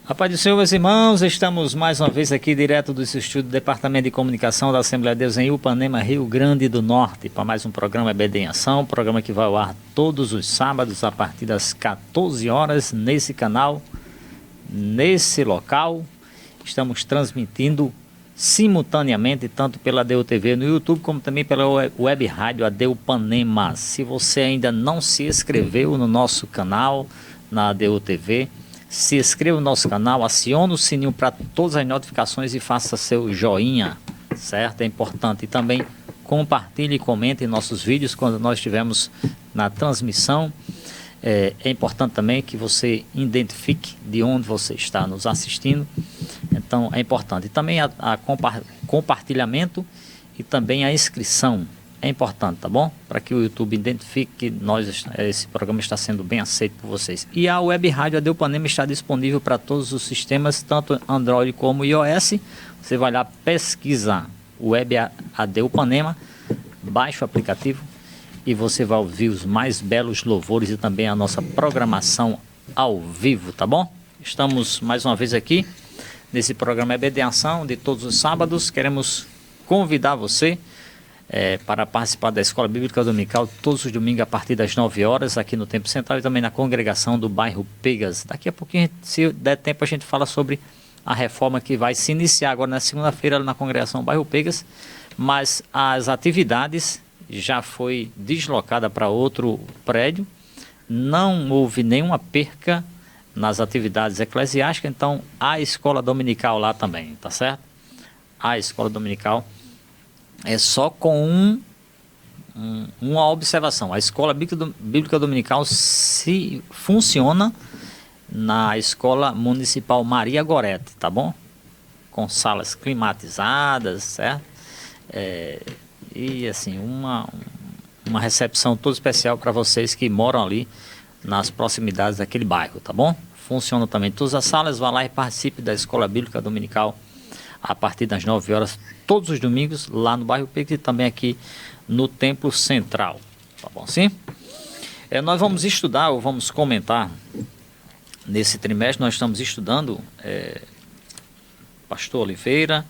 A paz do Senhor, meus irmãos, estamos mais uma vez aqui direto do estúdio do Departamento de Comunicação da Assembleia de Deus em Upanema, Rio Grande do Norte, para mais um programa EBD em Ação, programa que vai ao ar todos os sábados a partir das 14 horas nesse canal, nesse local. Estamos transmitindo simultaneamente tanto pela ADU TV no YouTube como também pela web rádio ADU Upanema. Se você ainda não se inscreveu no nosso canal na ADU TV, se inscreva no nosso canal, acione o sininho para todas as notificações e faça seu joinha, certo? É importante. E também compartilhe e comente nossos vídeos quando nós estivermos na transmissão. É importante também que você identifique de onde você está nos assistindo. Então é importante. E também compartilhamento e também a inscrição. É importante, tá bom? Para que o YouTube identifique que esse programa está sendo bem aceito por vocês. E a web rádio ADU Upanema está disponível para todos os sistemas, tanto Android como iOS. Você vai lá pesquisar web ADU Upanema, baixa o aplicativo e você vai ouvir os mais belos louvores e também a nossa programação ao vivo, tá bom? Estamos mais uma vez aqui nesse programa EBD em Ação de todos os sábados. Queremos convidar você para participar da Escola Bíblica Dominical todos os domingos a partir das 9 horas aqui no Templo Central e também na congregação do bairro Pegas. Daqui a pouquinho, se der tempo, a gente fala sobre a reforma que vai se iniciar agora na segunda-feira na congregação do bairro Pegas, mas as atividades já foi deslocada para outro prédio, não houve nenhuma perca nas atividades eclesiásticas, então a escola dominical lá também, tá certo? A escola dominical é só com uma observação. A Escola Bíblica Dominical funciona na Escola Municipal Maria Gorete, tá bom? Com salas climatizadas, certo? E assim, uma recepção toda especial para vocês que moram ali nas proximidades daquele bairro, tá bom? Funciona também todas as salas. Vá lá e participe da Escola Bíblica Dominical a partir das 9 horas, todos os domingos, lá no bairro Pegas e também aqui no Templo Central. Tá bom, sim? Nós vamos estudar, ou vamos comentar, nesse trimestre, nós estamos estudando, Pastor Oliveira,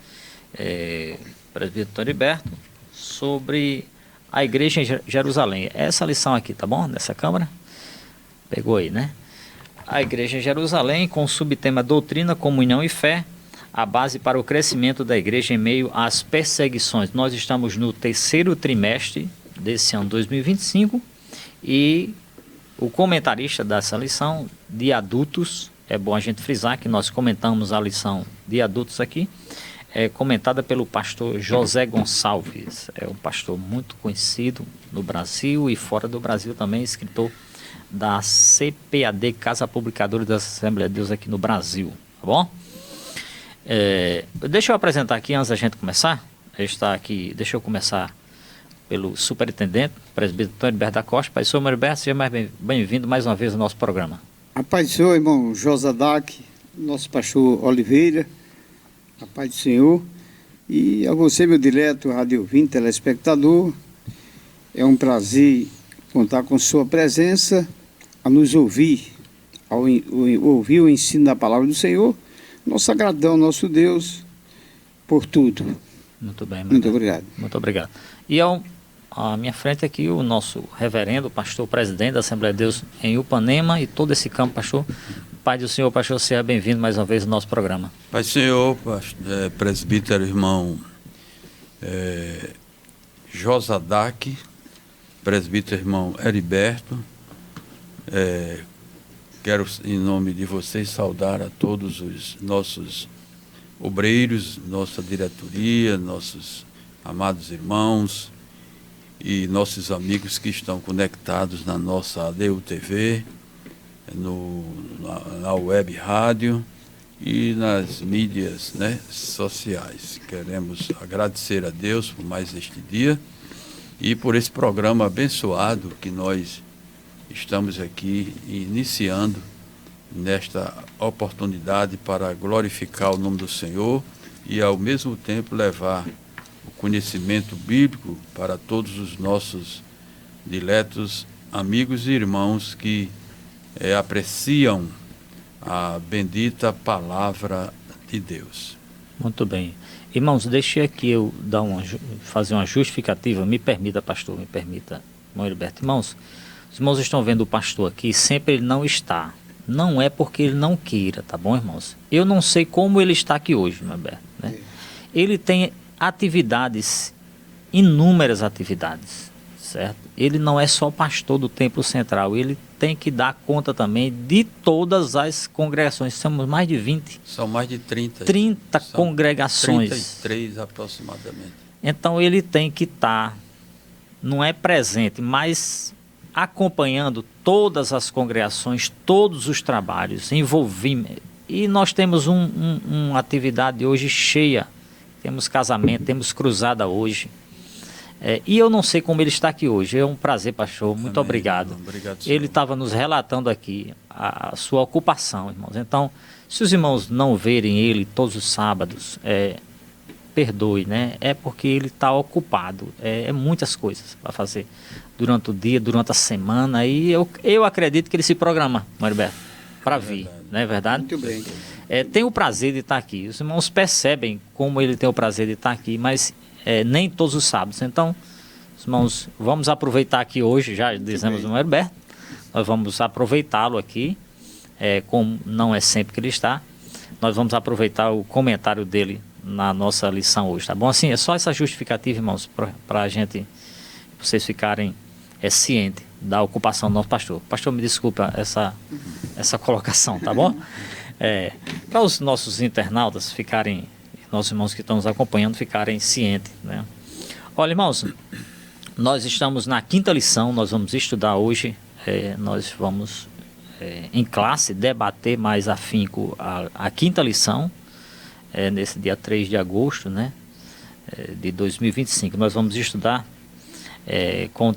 Presbítero Heriberto, sobre a igreja em Jerusalém. Essa lição aqui, tá bom? Nessa câmera. Pegou aí, né? A igreja em Jerusalém, com o subtema Doutrina, Comunhão e Fé, a base para o crescimento da igreja em meio às perseguições. Nós estamos no terceiro trimestre desse ano 2025 e o comentarista dessa lição de adultos, é bom a gente frisar que nós comentamos a lição de adultos aqui, é comentada pelo pastor José Gonçalves. É um pastor muito conhecido no Brasil e fora do Brasil também, escritor da CPAD, Casa Publicadora da Assembleia de Deus aqui no Brasil, tá bom? Deixa eu apresentar aqui antes da gente começar. Está aqui, deixa eu começar pelo superintendente, presbítero Heriberto da Costa. Pai, senhor Heriberto, seja mais bem-vindo mais uma vez ao nosso programa. A paz do Senhor, irmão Josadac, nosso pastor Oliveira, a paz do Senhor. E a você, meu dileto rádio ouvinte, telespectador, é um prazer contar com sua presença, a nos ouvir, ao ouvir o ensino da palavra do Senhor. Nossa gratidão, nosso Deus, por tudo. Muito bem. Muito obrigado. Muito obrigado. E à minha frente aqui o nosso reverendo, pastor presidente da Assembleia de Deus em Upanema e todo esse campo, pastor. Pai do Senhor, pastor, seja bem-vindo mais uma vez ao nosso programa. Pai do Senhor, presbítero irmão Josadac, presbítero irmão Heriberto, quero, em nome de vocês, saudar a todos os nossos obreiros, nossa diretoria, nossos amados irmãos e nossos amigos que estão conectados na nossa ADU TV, na web rádio e nas mídias, né, sociais. Queremos agradecer a Deus por mais este dia e por esse programa abençoado que nós estamos aqui iniciando nesta oportunidade para glorificar o nome do Senhor e, ao mesmo tempo, levar o conhecimento bíblico para todos os nossos diletos amigos e irmãos que apreciam a bendita palavra de Deus. Muito bem. Irmãos, deixe aqui eu fazer uma justificativa. Me permita, pastor, me permita, irmão Heriberto. Irmãos, os irmãos estão vendo o pastor aqui, sempre ele não está. Não é porque ele não queira, tá bom, irmãos? Eu não sei como ele está aqui hoje, irmão Heriberto, né? Ele tem atividades, inúmeras atividades, certo? Ele não é só pastor do Templo Central, ele tem que dar conta também de todas as congregações. Somos mais de 20. São mais de 30. 30 congregações. 33 aproximadamente. Então ele tem que estar, não é presente, mas acompanhando todas as congregações, todos os trabalhos, envolvimento. E nós temos uma atividade hoje cheia. Temos casamento, temos cruzada hoje. E eu não sei como ele está aqui hoje. É um prazer, pastor. Muito Amém, obrigado. Obrigado, ele estava nos relatando aqui a sua ocupação, irmãos. Então, se os irmãos não verem ele todos os sábados, perdoe, né? É porque ele está ocupado. É muitas coisas para fazer durante o dia, durante a semana. E eu acredito que ele se programa, Mariberto, para vir. Não é verdade? Muito bem. Tem o prazer de estar aqui. Os irmãos percebem como ele tem o prazer de estar aqui, mas nem todos os sábados. Então, os irmãos, vamos aproveitar aqui hoje, já dizemos no Heriberto, nós vamos aproveitá-lo aqui, como não é sempre que ele está, nós vamos aproveitar o comentário dele na nossa lição hoje, tá bom? Assim, é só essa justificativa, irmãos, para a gente, vocês ficarem cientes da ocupação do nosso pastor. Pastor, me desculpa essa colocação, tá bom? Para os nossos internautas ficarem, nossos irmãos que estão nos acompanhando ficarem cientes, né? Olha, irmãos, nós estamos na 5ª lição, nós vamos estudar hoje, nós vamos em classe debater mais afinco a 5ª lição, nesse dia 3 de agosto, né, de 2025. Nós vamos estudar com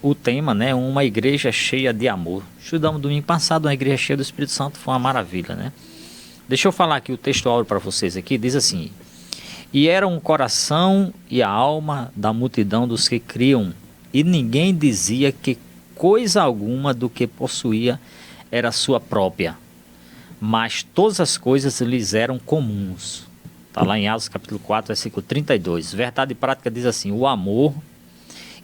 o tema, né, uma igreja cheia de amor. Estudamos domingo passado uma igreja cheia do Espírito Santo, foi uma maravilha, né? Deixa eu falar aqui o texto áureo para vocês aqui, diz assim: e era um coração e a alma da multidão dos que criam, e ninguém dizia que coisa alguma do que possuía era sua própria, mas todas as coisas lhes eram comuns. Está lá em Atos capítulo 4, versículo 32. Verdade prática diz assim: o amor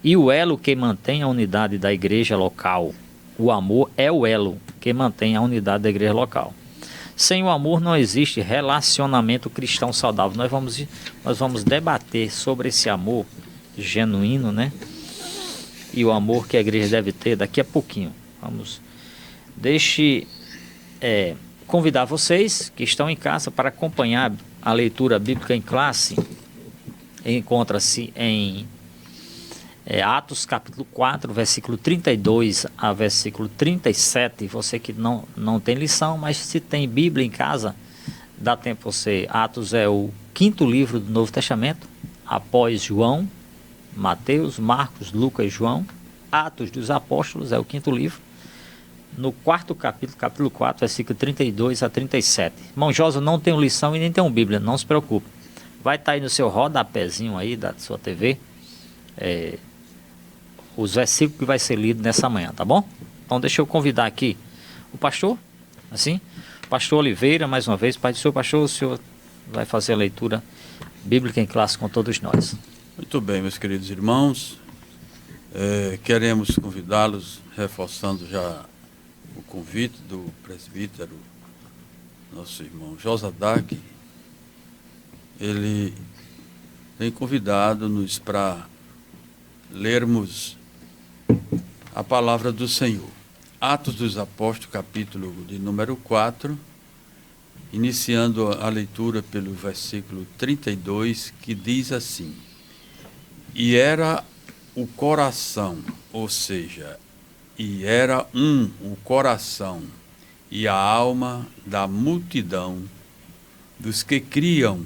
e o elo que mantém a unidade da igreja local. O amor é o elo que mantém a unidade da igreja local. Sem o amor não existe relacionamento cristão saudável. Nós vamos debater sobre esse amor genuíno, né? E o amor que a igreja deve ter daqui a pouquinho. Deixe convidar vocês que estão em casa para acompanhar a leitura bíblica em classe. Encontra-se em Atos capítulo 4, versículo 32 a versículo 37. Você que não tem lição, mas se tem Bíblia em casa, dá tempo você. Atos é o 5º livro do Novo Testamento, após João, Mateus, Marcos, Lucas e João. Atos dos Apóstolos é o 5º livro. No 4º capítulo, capítulo 4, versículo 32 a 37. Irmão Josa, não tem lição e nem tem Bíblia, não se preocupe. Vai estar aí no seu rodapézinho aí da sua TV, os versículos que vai ser lido nessa manhã, tá bom? Então deixa eu convidar aqui o pastor, assim, pastor Oliveira, mais uma vez. Pai do Senhor, pastor, o senhor vai fazer a leitura bíblica em classe com todos nós. Muito bem, meus queridos irmãos, queremos convidá-los, reforçando já o convite do presbítero, nosso irmão Josadak. Ele tem convidado-nos para lermos a palavra do Senhor. Atos dos Apóstolos, capítulo de número 4, iniciando a leitura pelo versículo 32, que diz assim: e era o coração, ou seja, o coração e a alma da multidão dos que criam,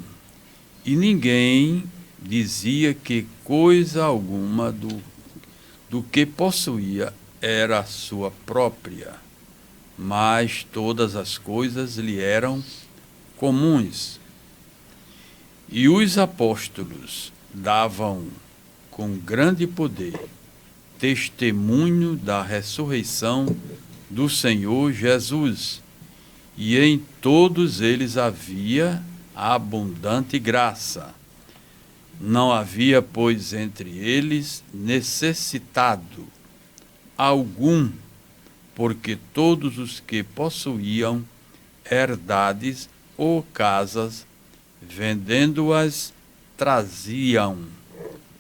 e ninguém dizia que coisa alguma do que possuía era sua própria, mas todas as coisas lhe eram comuns. E os apóstolos davam com grande poder testemunho da ressurreição do Senhor Jesus, e em todos eles havia abundante graça. Não havia, pois, entre eles necessitado algum, porque todos os que possuíam herdades ou casas, vendendo-as, traziam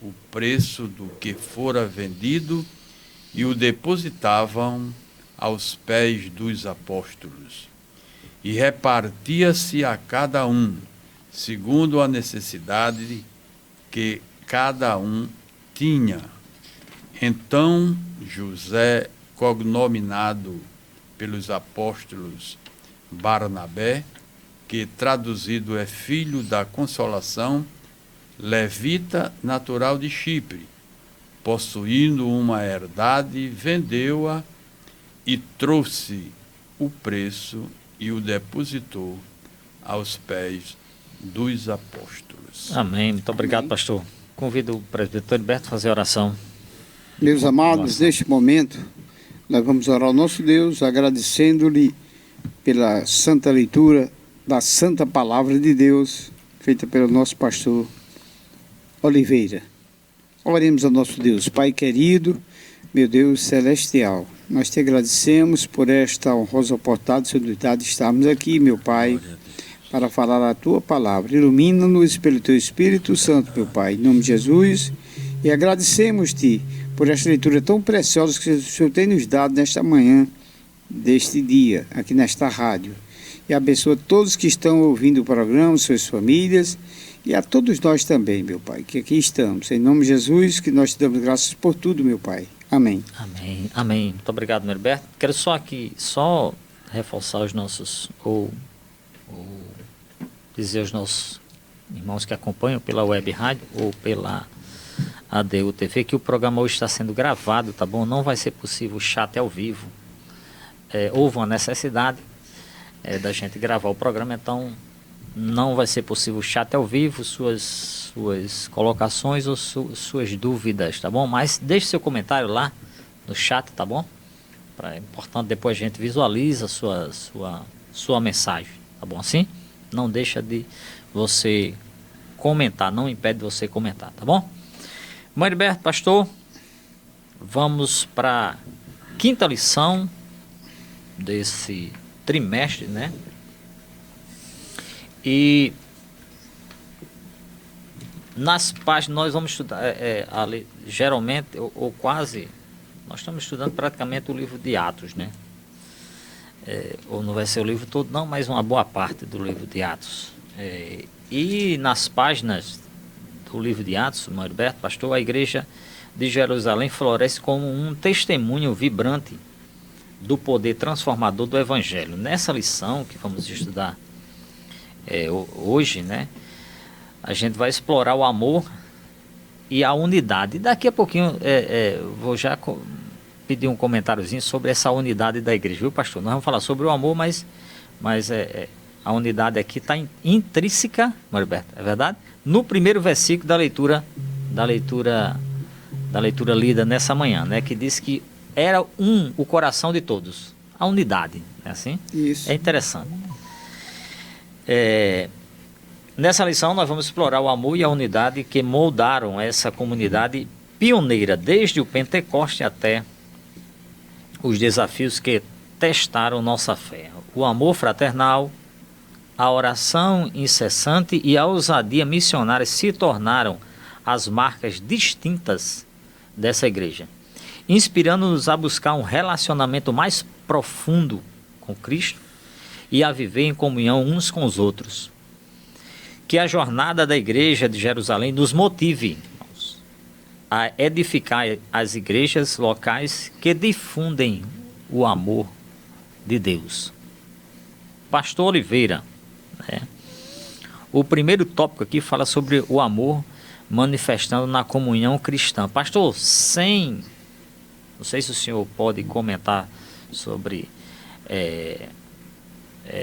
o preço do que fora vendido e o depositavam aos pés dos apóstolos. E repartia-se a cada um, segundo a necessidade que cada um tinha. Então José, cognominado pelos apóstolos Barnabé, que traduzido é Filho da Consolação, levita natural de Chipre, possuindo uma herdade, vendeu-a e trouxe o preço e o depositou aos pés dos apóstolos. Amém. Muito obrigado, Amém. pastor. Convido o presbítero Heriberto a fazer a oração. Meus amados, Nossa. neste momento, nós vamos orar ao nosso Deus, agradecendo-lhe pela santa leitura da santa palavra de Deus, feita pelo nosso pastor Oliveira. Oremos ao nosso Deus. Pai querido, meu Deus celestial, nós te agradecemos por esta honrosa oportunidade de estarmos aqui, meu Pai, para falar a tua palavra. Ilumina-nos pelo teu Espírito Santo, meu Pai, em nome de Jesus, e agradecemos-te por esta leitura tão preciosa que o Senhor tem nos dado nesta manhã, deste dia, aqui nesta rádio. E abençoa todos que estão ouvindo o programa, suas famílias, e a todos nós também, meu Pai, que aqui estamos. Em nome de Jesus, que nós te damos graças por tudo, meu Pai. Amém. Amém. Amém. Muito obrigado, meu Heriberto. Quero só reforçar os nossos, ou dizer aos nossos irmãos que acompanham pela web rádio ou pela ADU TV que o programa hoje está sendo gravado, tá bom? Não vai ser possível o chat ao vivo. Houve uma necessidade da gente gravar o programa, então não vai ser possível o chat ao vivo, suas colocações ou suas dúvidas, tá bom? Mas deixe seu comentário lá no chat, tá bom? É importante, depois a gente visualiza sua mensagem, tá bom assim? Não deixa de você comentar, não impede você comentar, tá bom? Mãe Heriberto, pastor, vamos para a quinta lição desse trimestre, né? E nas páginas nós vamos estudar, geralmente, ou quase, nós estamos estudando praticamente o livro de Atos, né? Ou não vai ser o livro todo não, mas uma boa parte do livro de Atos. E nas páginas do livro de Atos, Mãe Heriberto, pastor, a igreja de Jerusalém floresce como um testemunho vibrante do poder transformador do Evangelho. Nessa lição que vamos estudar hoje, né, a gente vai explorar o amor e a unidade. Daqui a pouquinho vou já pedir um comentáriozinho sobre essa unidade da igreja, viu, pastor? Nós vamos falar sobre o amor, mas a unidade aqui está intrínseca, Mariberto, é verdade? No primeiro versículo da leitura lida nessa manhã, né, que diz que era o coração de todos, a unidade, é assim? Isso. É interessante. Nessa lição nós vamos explorar o amor e a unidade que moldaram essa comunidade pioneira, desde o Pentecoste até os desafios que testaram nossa fé. O amor fraternal, a oração incessante e a ousadia missionária se tornaram as marcas distintas dessa igreja, inspirando-nos a buscar um relacionamento mais profundo com Cristo e a viver em comunhão uns com os outros. Que a jornada da igreja de Jerusalém nos motive a edificar as igrejas locais que difundem o amor de Deus. Pastor Oliveira, né? O primeiro tópico aqui fala sobre o amor manifestando na comunhão cristã. Pastor, não sei se o senhor pode comentar sobre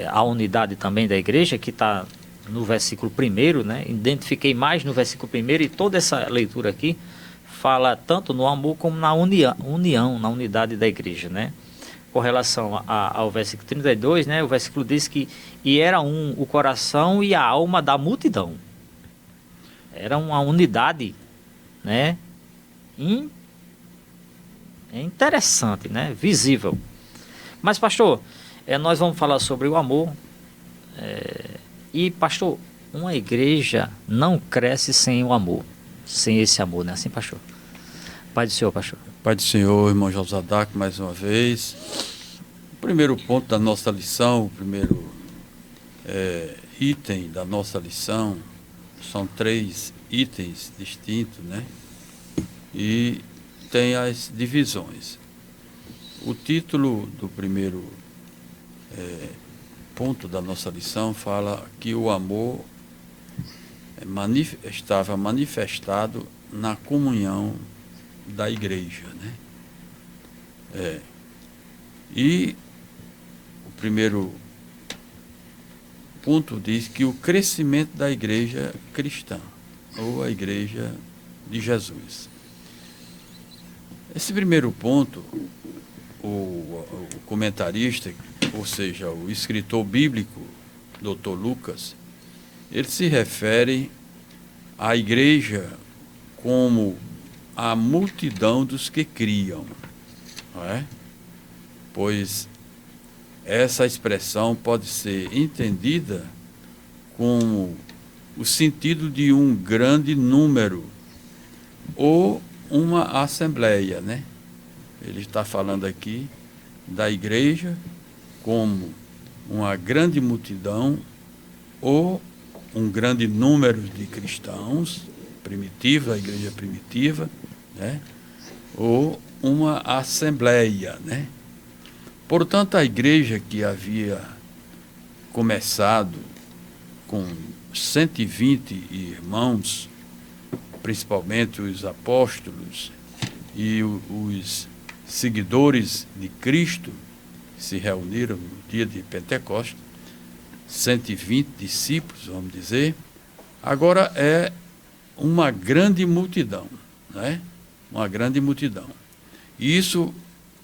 a unidade também da igreja, que está no versículo 1, né? Identifiquei mais no versículo 1, e toda essa leitura aqui fala tanto no amor como na união, na unidade da igreja, né? com relação ao versículo 32, né? O versículo diz que e era o coração e a alma da multidão. Era uma unidade, né? É interessante, né? Visível. Mas, pastor, nós vamos falar sobre o amor. E, pastor, uma igreja não cresce sem o amor. Sem esse amor, né? Assim, pastor? Pai do Senhor, pastor. Pai do Senhor, irmão Josadac, mais uma vez. O primeiro ponto da nossa lição, o primeiro item da nossa lição, são 3 itens distintos, né? E tem as divisões. O título do primeiro ponto da nossa lição fala que o amor estava manifestado na comunhão da igreja, né? E o primeiro ponto diz que o crescimento da igreja cristã, ou a igreja de Jesus. Esse primeiro ponto, o comentarista, ou seja, o escritor bíblico, Dr. Lucas, ele se refere à igreja como a multidão dos que criam, não é? Pois essa expressão pode ser entendida como o sentido de um grande número ou uma assembleia, né? Ele está falando aqui da igreja como uma grande multidão ou um grande número de cristãos primitivos, a igreja primitiva, né? Ou uma assembleia, né? Portanto, a igreja que havia começado com 120 irmãos, principalmente os apóstolos e os seguidores de Cristo, se reuniram no dia de Pentecostes, 120 discípulos, vamos dizer, agora é uma grande multidão, né? Uma grande multidão. Isso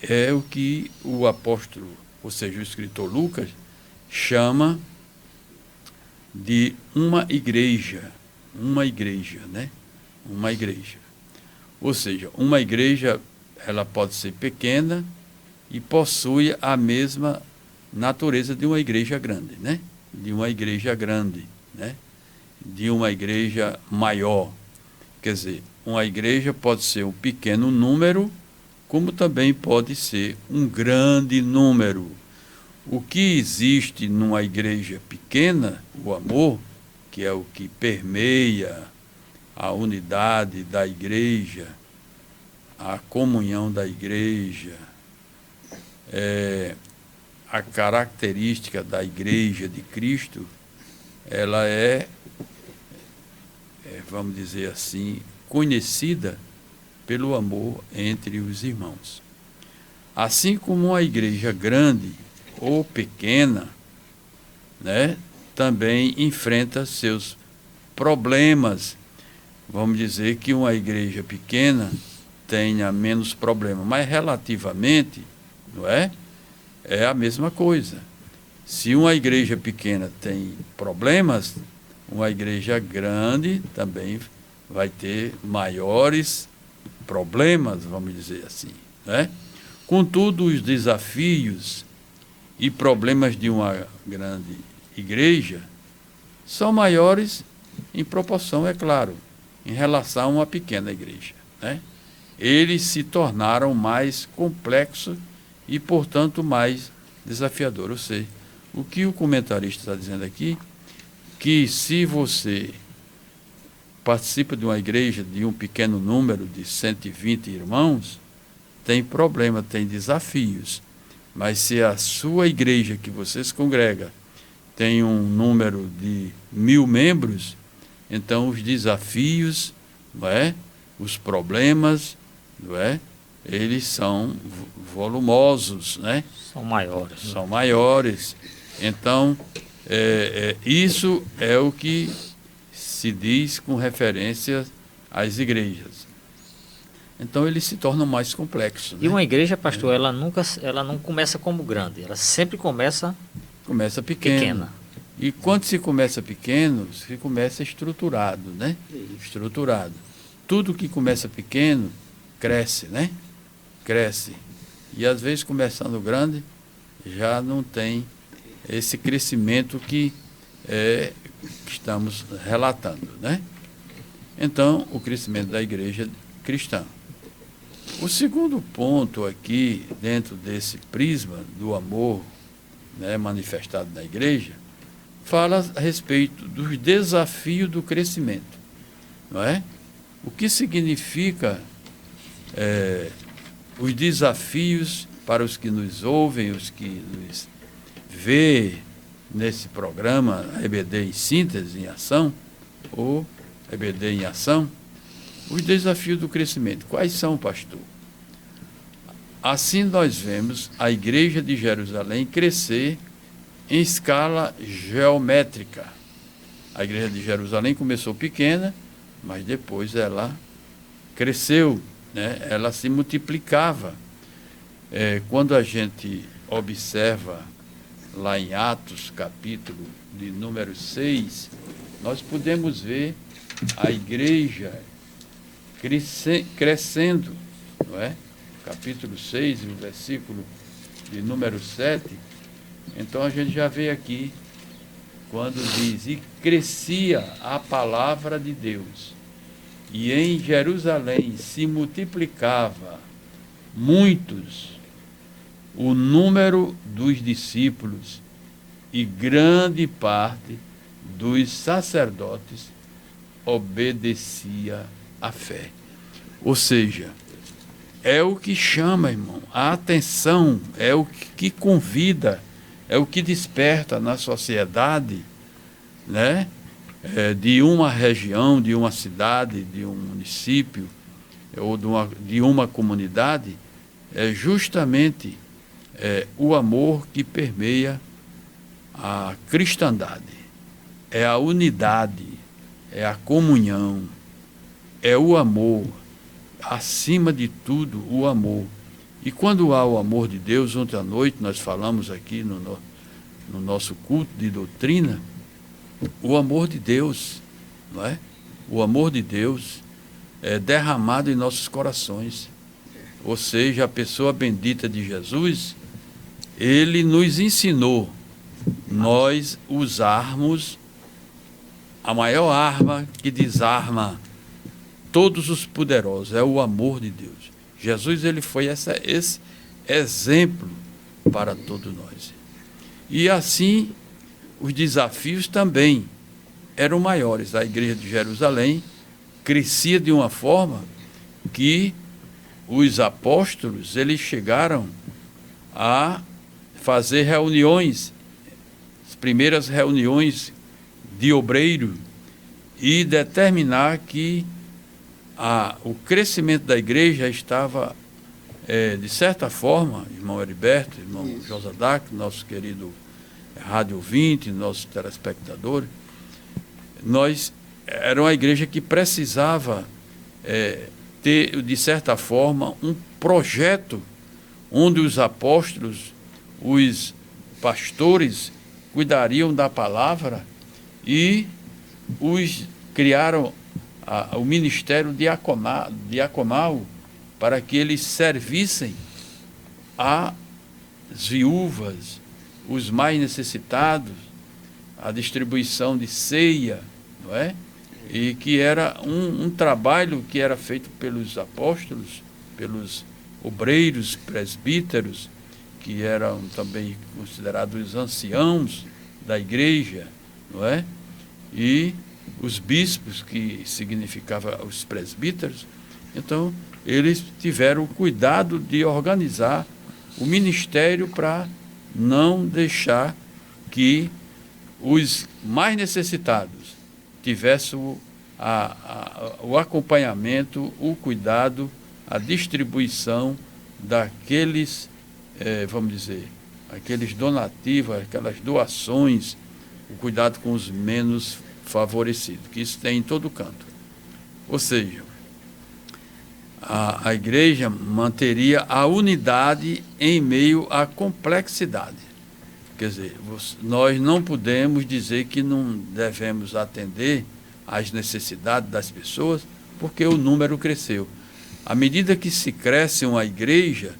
é o que o apóstolo, ou seja, o escritor Lucas, chama de uma igreja, né? Uma igreja. Ou seja, uma igreja, ela pode ser pequena e possui a mesma natureza de uma igreja grande, né? De uma igreja grande, né? De uma igreja maior. Quer dizer, uma igreja pode ser um pequeno número, como também pode ser um grande número. O que existe numa igreja pequena, o amor, que é o que permeia a unidade da igreja, a comunhão da igreja, a característica da igreja de Cristo, ela vamos dizer assim, conhecida pelo amor entre os irmãos. Assim como uma igreja grande ou pequena, né, também enfrenta seus problemas. Vamos dizer que uma igreja pequena tenha menos problema, mas relativamente, não é? É a mesma coisa. Se uma igreja pequena tem problemas, uma igreja grande também vai ter maiores problemas, vamos dizer assim, né? Contudo, os desafios e problemas de uma grande igreja são maiores em proporção, é claro, em relação a uma pequena igreja, né? Eles se tornaram mais complexos e, portanto, mais desafiadores. Ou seja, o que o comentarista está dizendo aqui, que se você participa de uma igreja de um pequeno número de 120 irmãos, tem problema, tem desafios. Mas se a sua igreja que você se congrega tem um número de 1000 membros, então os desafios, não é? Os problemas, não é? Eles são volumosos, né? São maiores. São maiores. Então, isso é o que se diz com referência às igrejas. Então eles se tornam mais complexos. E uma igreja, pastor, ela não começa como grande, ela sempre começa pequena. E quando se começa pequeno, se começa estruturado, né? Estruturado. Tudo que começa pequeno, cresce, né? Cresce. E às vezes, começando grande, já não tem esse crescimento que estamos relatando, né? Então, o crescimento da igreja cristã. O segundo ponto aqui, dentro desse prisma do amor, né, manifestado na igreja, fala a respeito dos desafios do crescimento, não é? O que significa os desafios para os que nos ouvem, os que nos vê nesse programa EBD em síntese, em ação, ou EBD em ação, os desafios do crescimento. Quais são, pastor? Assim nós vemos a Igreja de Jerusalém crescer em escala geométrica. A Igreja de Jerusalém começou pequena, mas depois ela cresceu, né? Ela se multiplicava. Quando a gente observa lá em Atos, capítulo de número 6, nós podemos ver a igreja crescendo, não é? Capítulo 6, o versículo de número 7. Então a gente já vê aqui, quando diz, e crescia a palavra de Deus, e em Jerusalém se multiplicava muitos o número dos discípulos, e grande parte dos sacerdotes obedecia à fé. Ou seja, é o que chama, irmão, a atenção, é o que convida, é o que desperta na sociedade, né? De uma região, de uma cidade, de um município, ou de uma comunidade, é justamente o amor que permeia a cristandade. É a unidade, é a comunhão, é o amor, acima de tudo, o amor. E quando há o amor de Deus, ontem à noite nós falamos aqui no nosso culto de doutrina, o amor de Deus, não é? O amor de Deus é derramado em nossos corações. Ou seja, a pessoa bendita de Jesus, ele nos ensinou nós usarmos a maior arma que desarma todos os poderosos, é o amor de Deus. Jesus, ele foi esse exemplo para todos nós. E assim, os desafios também eram maiores. A igreja de Jerusalém crescia de uma forma que os apóstolos, eles chegaram a fazer reuniões, as primeiras reuniões de obreiro, e determinar que o crescimento da igreja estava, de certa forma, irmão Heriberto, irmão Josadac, nosso querido Rádio 20, nossos telespectadores, era uma igreja que precisava ter, de certa forma, um projeto onde os apóstolos, os pastores, cuidariam da palavra e criaram o ministério diaconal para que eles servissem às viúvas, os mais necessitados, a distribuição de ceia, não é? E que era um trabalho que era feito pelos apóstolos, pelos obreiros, presbíteros, que eram também considerados os anciãos da igreja, não é? E os bispos, que significava os presbíteros. Então, eles tiveram o cuidado de organizar o ministério para não deixar que os mais necessitados tivessem o acompanhamento, o cuidado, a distribuição daqueles, vamos dizer, aqueles donativos, aquelas doações, o cuidado com os menos favorecidos, que isso tem em todo canto. Ou seja, a igreja manteria a unidade em meio à complexidade. Quer dizer, nós não podemos dizer que não devemos atender às necessidades das pessoas, porque o número cresceu. À medida que se cresce uma igreja,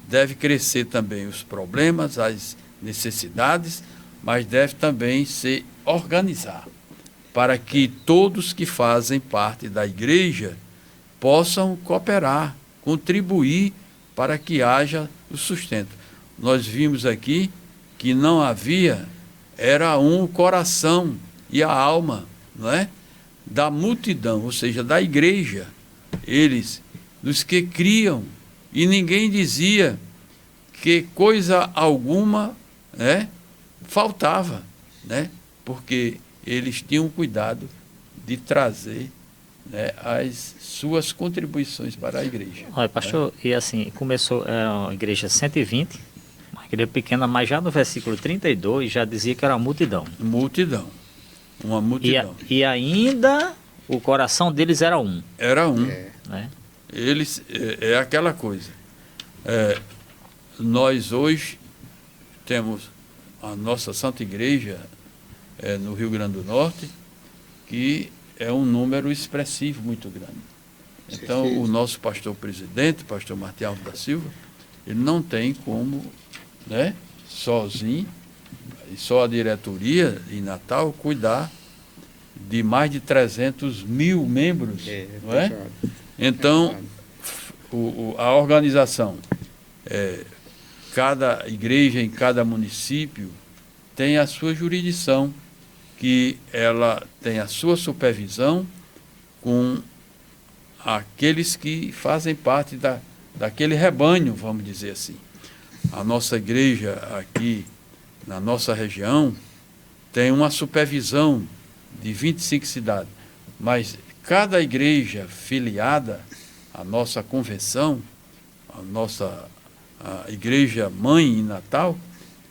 deve crescer também os problemas, as necessidades, mas deve também se organizar, para que todos que fazem parte da igreja possam cooperar, contribuir para que haja o sustento. Nós vimos aqui que não havia, era um coração e a alma, não é? Da multidão, ou seja, da igreja, eles, dos que criam, e ninguém dizia que coisa alguma, né, faltava, né, porque eles tinham cuidado de trazer, né, as suas contribuições para a igreja. Olha, pastor, e assim, começou a igreja 120, uma igreja pequena, mas já no versículo 32 já dizia que era uma multidão. Multidão, uma multidão. E ainda o coração deles era um. Era um. Né? Eles, é aquela coisa. Nós hoje temos a nossa Santa Igreja no Rio Grande do Norte, que é um número expressivo muito grande. Então, o nosso pastor presidente, pastor Martim Alves da Silva, ele não tem como, né, sozinho, e só a diretoria em Natal, cuidar de mais de 300 mil membros. Não é? Então, a organização, cada igreja em cada município tem a sua jurisdição, que ela tem a sua supervisão com aqueles que fazem parte daquele rebanho, vamos dizer assim. A nossa igreja aqui na nossa região tem uma supervisão de 25 cidades, mas cada igreja filiada à nossa convenção, a igreja mãe em Natal,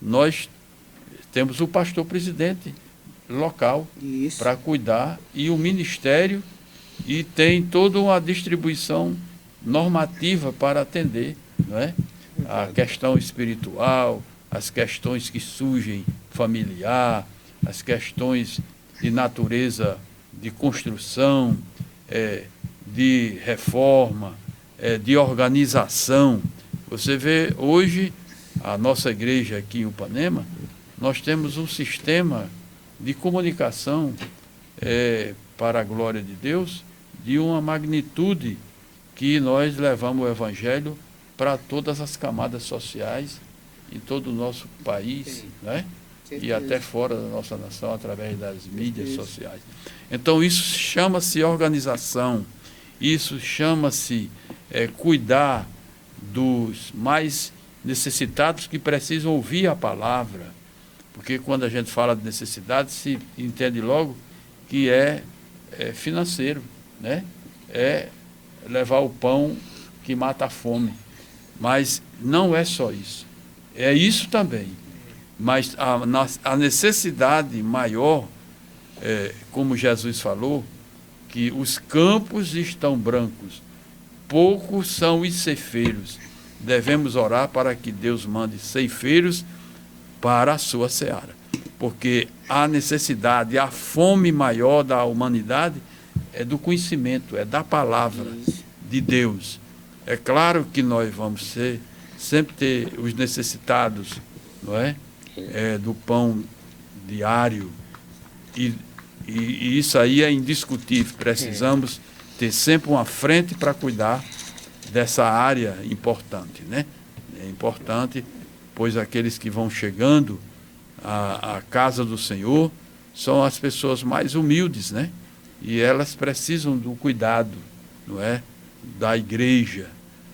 nós temos o pastor presidente local para cuidar, e o ministério, e tem toda uma distribuição normativa para atender, não é? A questão espiritual, as questões que surgem familiar, as questões de natureza de construção, de reforma, de organização. Você vê hoje a nossa igreja aqui em Upanema, nós temos um sistema de comunicação para a glória de Deus, de uma magnitude que nós levamos o Evangelho para todas as camadas sociais em todo o nosso país, né? E até fora da nossa nação, através das mídias sociais. Então, isso chama-se organização, isso chama-se cuidar dos mais necessitados que precisam ouvir a palavra, porque quando a gente fala de necessidade, se entende logo que é financeiro, né? É levar o pão que mata a fome. Mas não é só isso. É isso também. Mas a necessidade maior, como Jesus falou, que os campos estão brancos, poucos são os ceifeiros. Devemos orar para que Deus mande ceifeiros para a sua seara. Porque a necessidade, a fome maior da humanidade é do conhecimento, é da palavra de Deus. É claro que nós vamos sempre ter os necessitados, não é? Do pão diário, e isso aí é indiscutível. Precisamos ter sempre uma frente para cuidar dessa área importante, né? É importante, pois aqueles que vão chegando à casa do Senhor são as pessoas mais humildes, né? E elas precisam do cuidado, não é? Da igreja,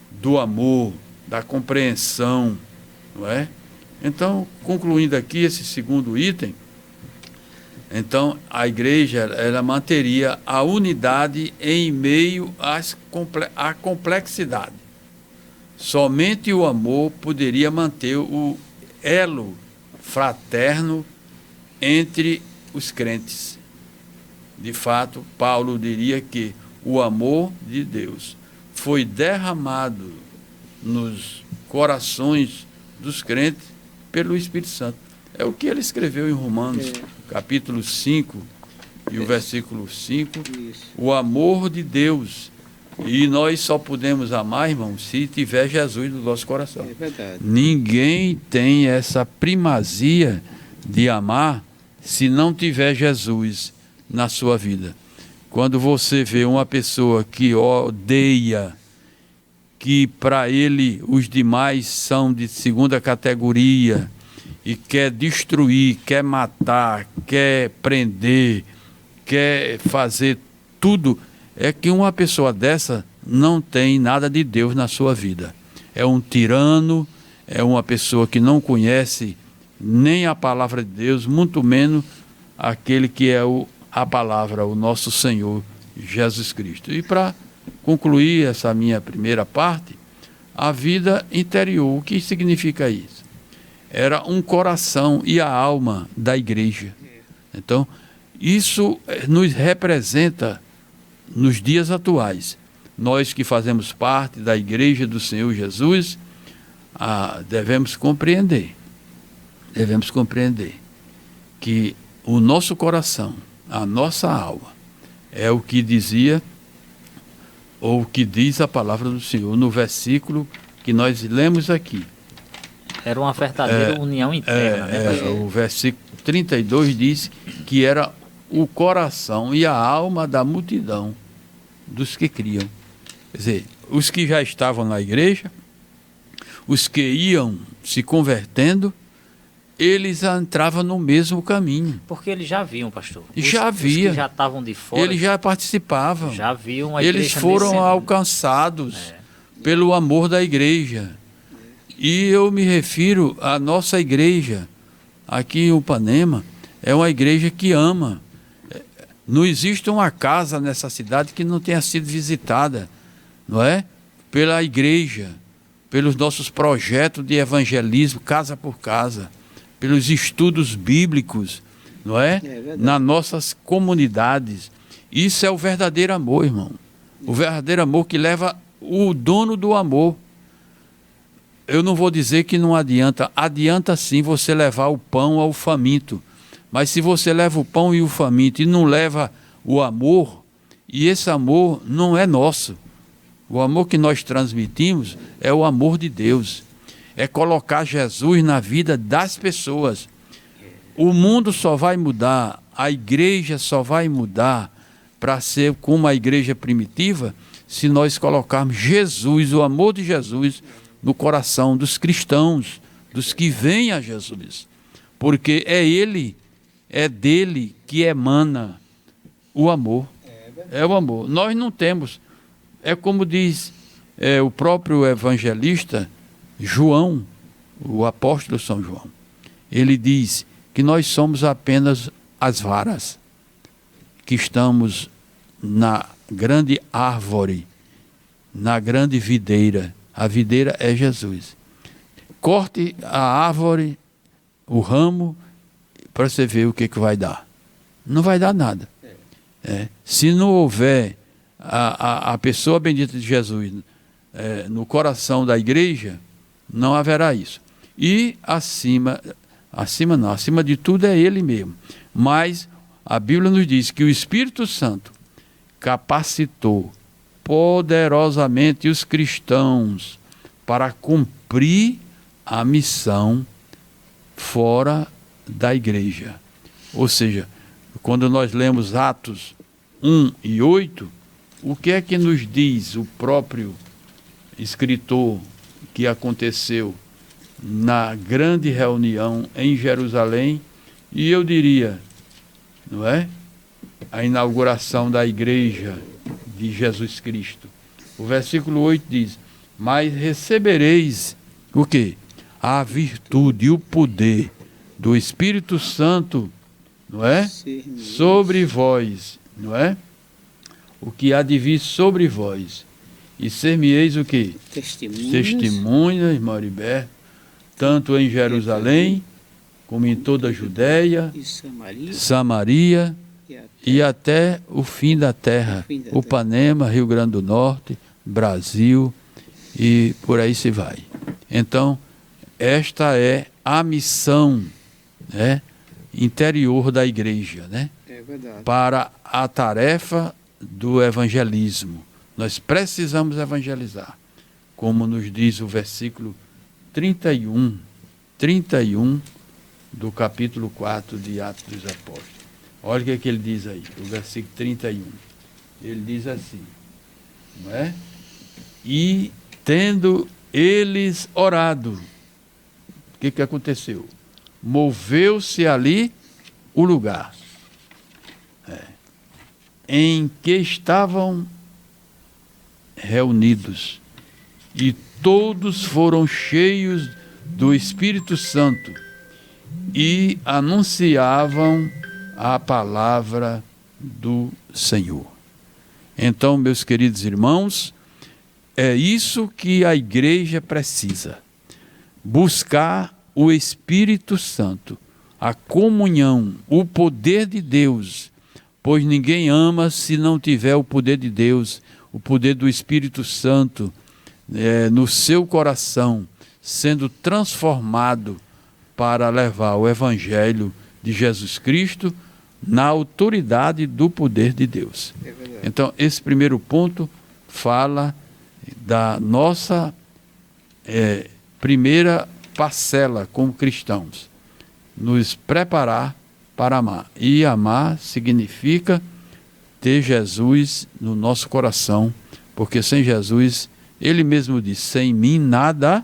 do amor, da compreensão, não é? Então, concluindo aqui esse segundo item, então a igreja ela manteria a unidade em meio à complexidade. Somente o amor poderia manter o elo fraterno entre os crentes. De fato, Paulo diria que o amor de Deus foi derramado nos corações dos crentes pelo Espírito Santo. É o que ele escreveu em Romanos, capítulo 5, e o versículo 5, o amor de Deus. E nós só podemos amar, irmão, se tiver Jesus no nosso coração. É verdade. Ninguém tem essa primazia de amar se não tiver Jesus na sua vida. Quando você vê uma pessoa que odeia, que para ele os demais são de segunda categoria, e quer destruir, quer matar, quer prender, quer fazer tudo, é que uma pessoa dessa não tem nada de Deus na sua vida. É um tirano, é uma pessoa que não conhece nem a palavra de Deus, muito menos aquele que é a palavra, o nosso Senhor Jesus Cristo. E para concluir essa minha primeira parte, a vida interior, o que significa isso? Era um coração e a alma da igreja. Então, isso nos representa nos dias atuais. Nós que fazemos parte da igreja do Senhor Jesus, devemos compreender que o nosso coração, a nossa alma, é o que dizia, ou o que diz a palavra do Senhor no versículo que nós lemos aqui. Era uma verdadeira união interna, né? O versículo 32 diz que era o coração e a alma da multidão dos que criam. Quer dizer, os que já estavam na igreja, os que iam se convertendo, eles entravam no mesmo caminho. Porque eles já viam, pastor. Já via. Os que já estavam de fora. Eles já participavam. Já viam a igreja. Eles foram alcançados pelo amor da igreja. E eu me refiro à nossa igreja, aqui em Upanema, é uma igreja que ama. Não existe uma casa nessa cidade que não tenha sido visitada, não é? Pela igreja, pelos nossos projetos de evangelismo, casa por casa, pelos estudos bíblicos, não é? Nas nossas comunidades. Isso é o verdadeiro amor, irmão. O verdadeiro amor que leva o dono do amor. Eu não vou dizer que não adianta. Adianta sim você levar o pão ao faminto. Mas se você leva o pão e o faminto e não leva o amor, e esse amor não é nosso. O amor que nós transmitimos é o amor de Deus. É colocar Jesus na vida das pessoas. O mundo só vai mudar, a igreja só vai mudar para ser como a igreja primitiva se nós colocarmos Jesus, o amor de Jesus, no coração dos cristãos, dos que vêm a Jesus. Porque é Ele, é dele que emana o amor. É o amor. Nós não temos. É como diz o próprio evangelista João, o apóstolo São João. Ele diz que nós somos apenas as varas, que estamos na grande árvore, na grande videira. A videira é Jesus. Corte a árvore, o ramo, para você ver o que vai dar. Não vai dar nada. Se não houver a pessoa bendita de Jesus no coração da igreja, não haverá isso. E acima de tudo é Ele mesmo. Mas a Bíblia nos diz que o Espírito Santo capacitou poderosamente os cristãos para cumprir a missão fora da igreja. Ou seja, quando nós lemos Atos 1 e 8, o que é que nos diz o próprio escritor que aconteceu na grande reunião em Jerusalém? E eu diria, não é? A inauguração da igreja de Jesus Cristo. O versículo 8 diz: mas recebereis o quê? A virtude e o poder do Espírito Santo, não é? Sobre vós, não é? O que há de vir sobre vós. E ser-me-eis o quê? Testemunhas, Mauribé, tanto em Jerusalém, como em toda a Judéia, Samaria e até o fim da terra, Upanema, Rio Grande do Norte, Brasil e por aí se vai. Então, esta é a missão, né, interior da igreja, né? É verdade. Para a tarefa do evangelismo. Nós precisamos evangelizar, como nos diz o versículo 31 do capítulo 4 de Atos dos Apóstolos. Olha o que ele diz aí, o versículo 31. Ele diz assim, não é? E tendo eles orado, o que aconteceu? Moveu-se ali o lugar em que estavam reunidos, e todos foram cheios do Espírito Santo e anunciavam a palavra do Senhor. Então, meus queridos irmãos, é isso que a igreja precisa: buscar o Espírito Santo, a comunhão, o poder de Deus, pois ninguém ama se não tiver o poder de Deus, o poder do Espírito Santo no seu coração, sendo transformado para levar o Evangelho de Jesus Cristo na autoridade do poder de Deus. Então, esse primeiro ponto fala da nossa primeira parcela como cristãos, nos preparar para amar. E amar significa ter Jesus no nosso coração, porque sem Jesus, ele mesmo diz, sem mim nada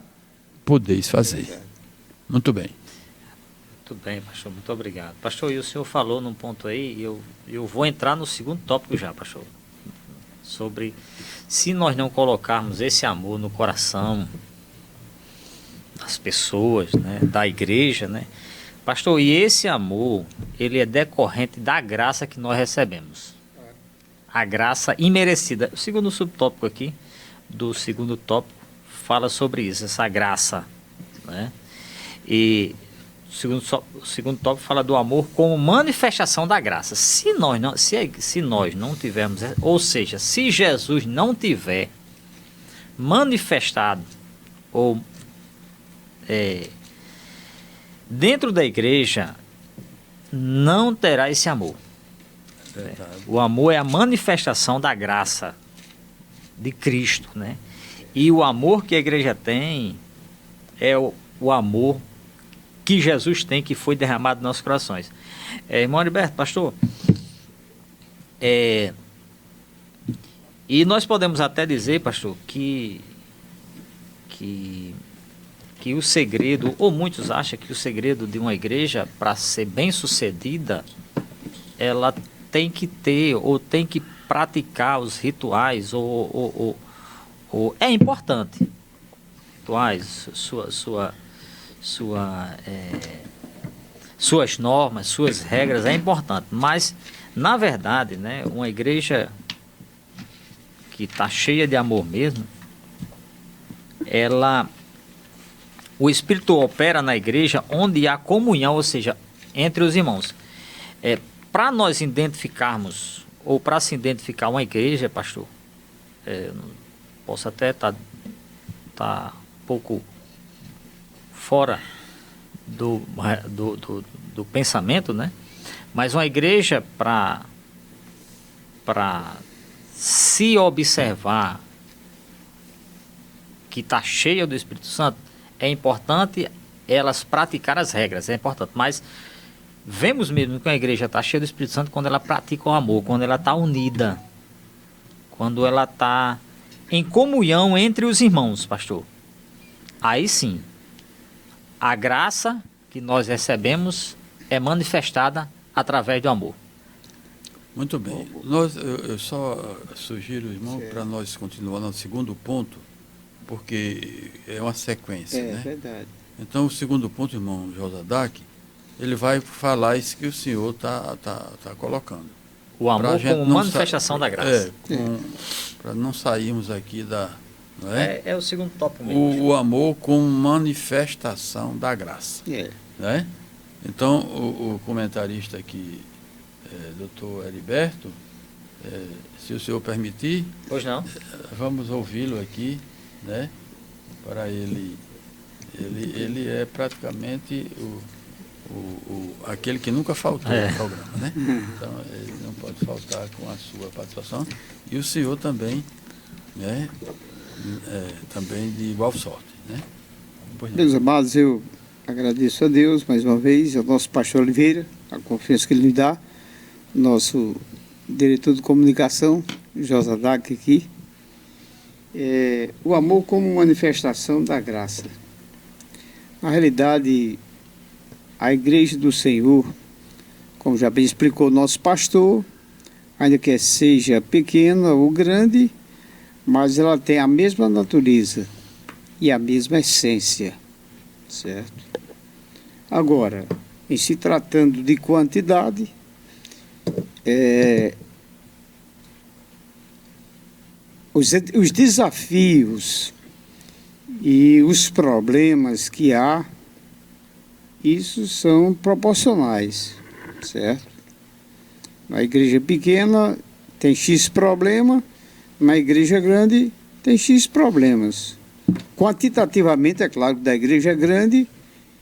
podeis fazer. Muito bem. Muito bem, pastor, muito obrigado. Pastor, e o senhor falou num ponto aí, e eu vou entrar no segundo tópico já, pastor, sobre se nós não colocarmos esse amor no coração das pessoas, né, da igreja, né, pastor, e esse amor, ele é decorrente da graça que nós recebemos, a graça imerecida. O segundo subtópico aqui, do segundo tópico, fala sobre isso, essa graça, né, e o segundo tópico fala do amor como manifestação da graça. Se nós não tivermos, ou seja, se Jesus não tiver manifestado ou dentro da igreja, não terá esse amor. O amor é a manifestação da graça de Cristo, né? E o amor que a igreja tem é o amor que Jesus tem, que foi derramado nos nossos corações. Irmão Heriberto, pastor, e nós podemos até dizer, pastor, que o segredo, ou muitos acham que o segredo de uma igreja, para ser bem sucedida, ela tem que ter, ou tem que praticar os rituais, é importante. Rituais, suas normas, suas regras, é importante, mas na verdade, né, uma igreja que está cheia de amor mesmo, o Espírito opera na igreja onde há comunhão, ou seja, entre os irmãos. Para nós identificarmos, ou para se identificar uma igreja, pastor, posso até estar um pouco fora do pensamento, né? Mas uma igreja, para se observar que está cheia do Espírito Santo, é importante elas praticar as regras, é importante, mas vemos mesmo que a igreja está cheia do Espírito Santo quando ela pratica o amor, quando ela está unida, quando ela está em comunhão entre os irmãos, pastor. Aí sim, a graça que nós recebemos é manifestada através do amor. Muito bem. Eu só sugiro, irmão, para nós continuar no segundo ponto, porque é uma sequência, né? É verdade. Então, o segundo ponto, irmão Josadak, ele vai falar isso que o senhor está colocando. O amor como manifestação da graça. Para não sairmos aqui da... Não é? É o segundo tópico mesmo. O amor como manifestação da graça. Né? Então, o comentarista aqui, doutor Heriberto, se o senhor permitir, Pois não? vamos ouvi-lo aqui, né? Para ele é praticamente aquele que nunca faltou no programa, né? Então ele não pode faltar com a sua participação. E o senhor também, né? Também de igual sorte, né? Meus amados, eu agradeço a Deus mais uma vez, ao nosso pastor Oliveira, a confiança que ele me dá, nosso diretor de comunicação, Josadac aqui. O amor como manifestação da graça. Na realidade, a Igreja do Senhor, como já bem explicou o nosso pastor, ainda que seja pequena ou grande, mas ela tem a mesma natureza e a mesma essência, certo? Agora, em se tratando de quantidade, os desafios e os problemas que há, isso são proporcionais, certo? Na igreja pequena tem X problema, na igreja grande tem X problemas. Quantitativamente, é claro que da igreja grande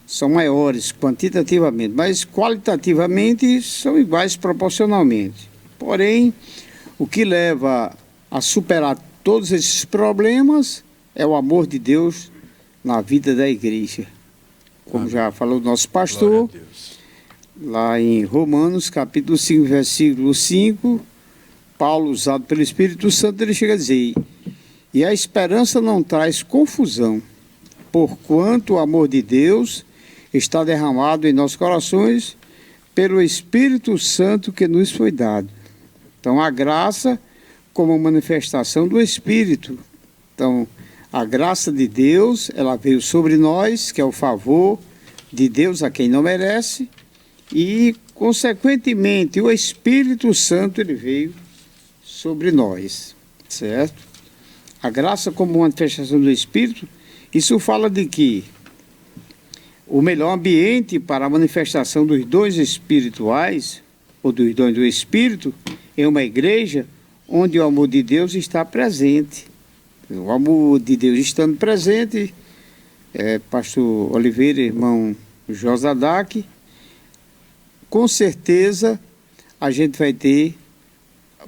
são maiores quantitativamente, mas qualitativamente são iguais proporcionalmente. Porém, o que leva a superar todos esses problemas é o amor de Deus na vida da igreja. Como já falou o nosso pastor, lá em Romanos, capítulo 5, versículo 5, Paulo, usado pelo Espírito Santo, ele chega a dizer: e a esperança não traz confusão, porquanto o amor de Deus está derramado em nossos corações pelo Espírito Santo que nos foi dado. Então, a graça como manifestação do Espírito. Então, a graça de Deus, ela veio sobre nós, que é o favor de Deus a quem não merece, e, consequentemente, o Espírito Santo, ele veio sobre nós, certo? A graça como manifestação do Espírito, isso fala de que o melhor ambiente para a manifestação dos dons espirituais, ou dos dons do Espírito, é uma igreja onde o amor de Deus está presente. O amor de Deus estando presente, pastor Oliveira, irmão Josadac, com certeza a gente vai ter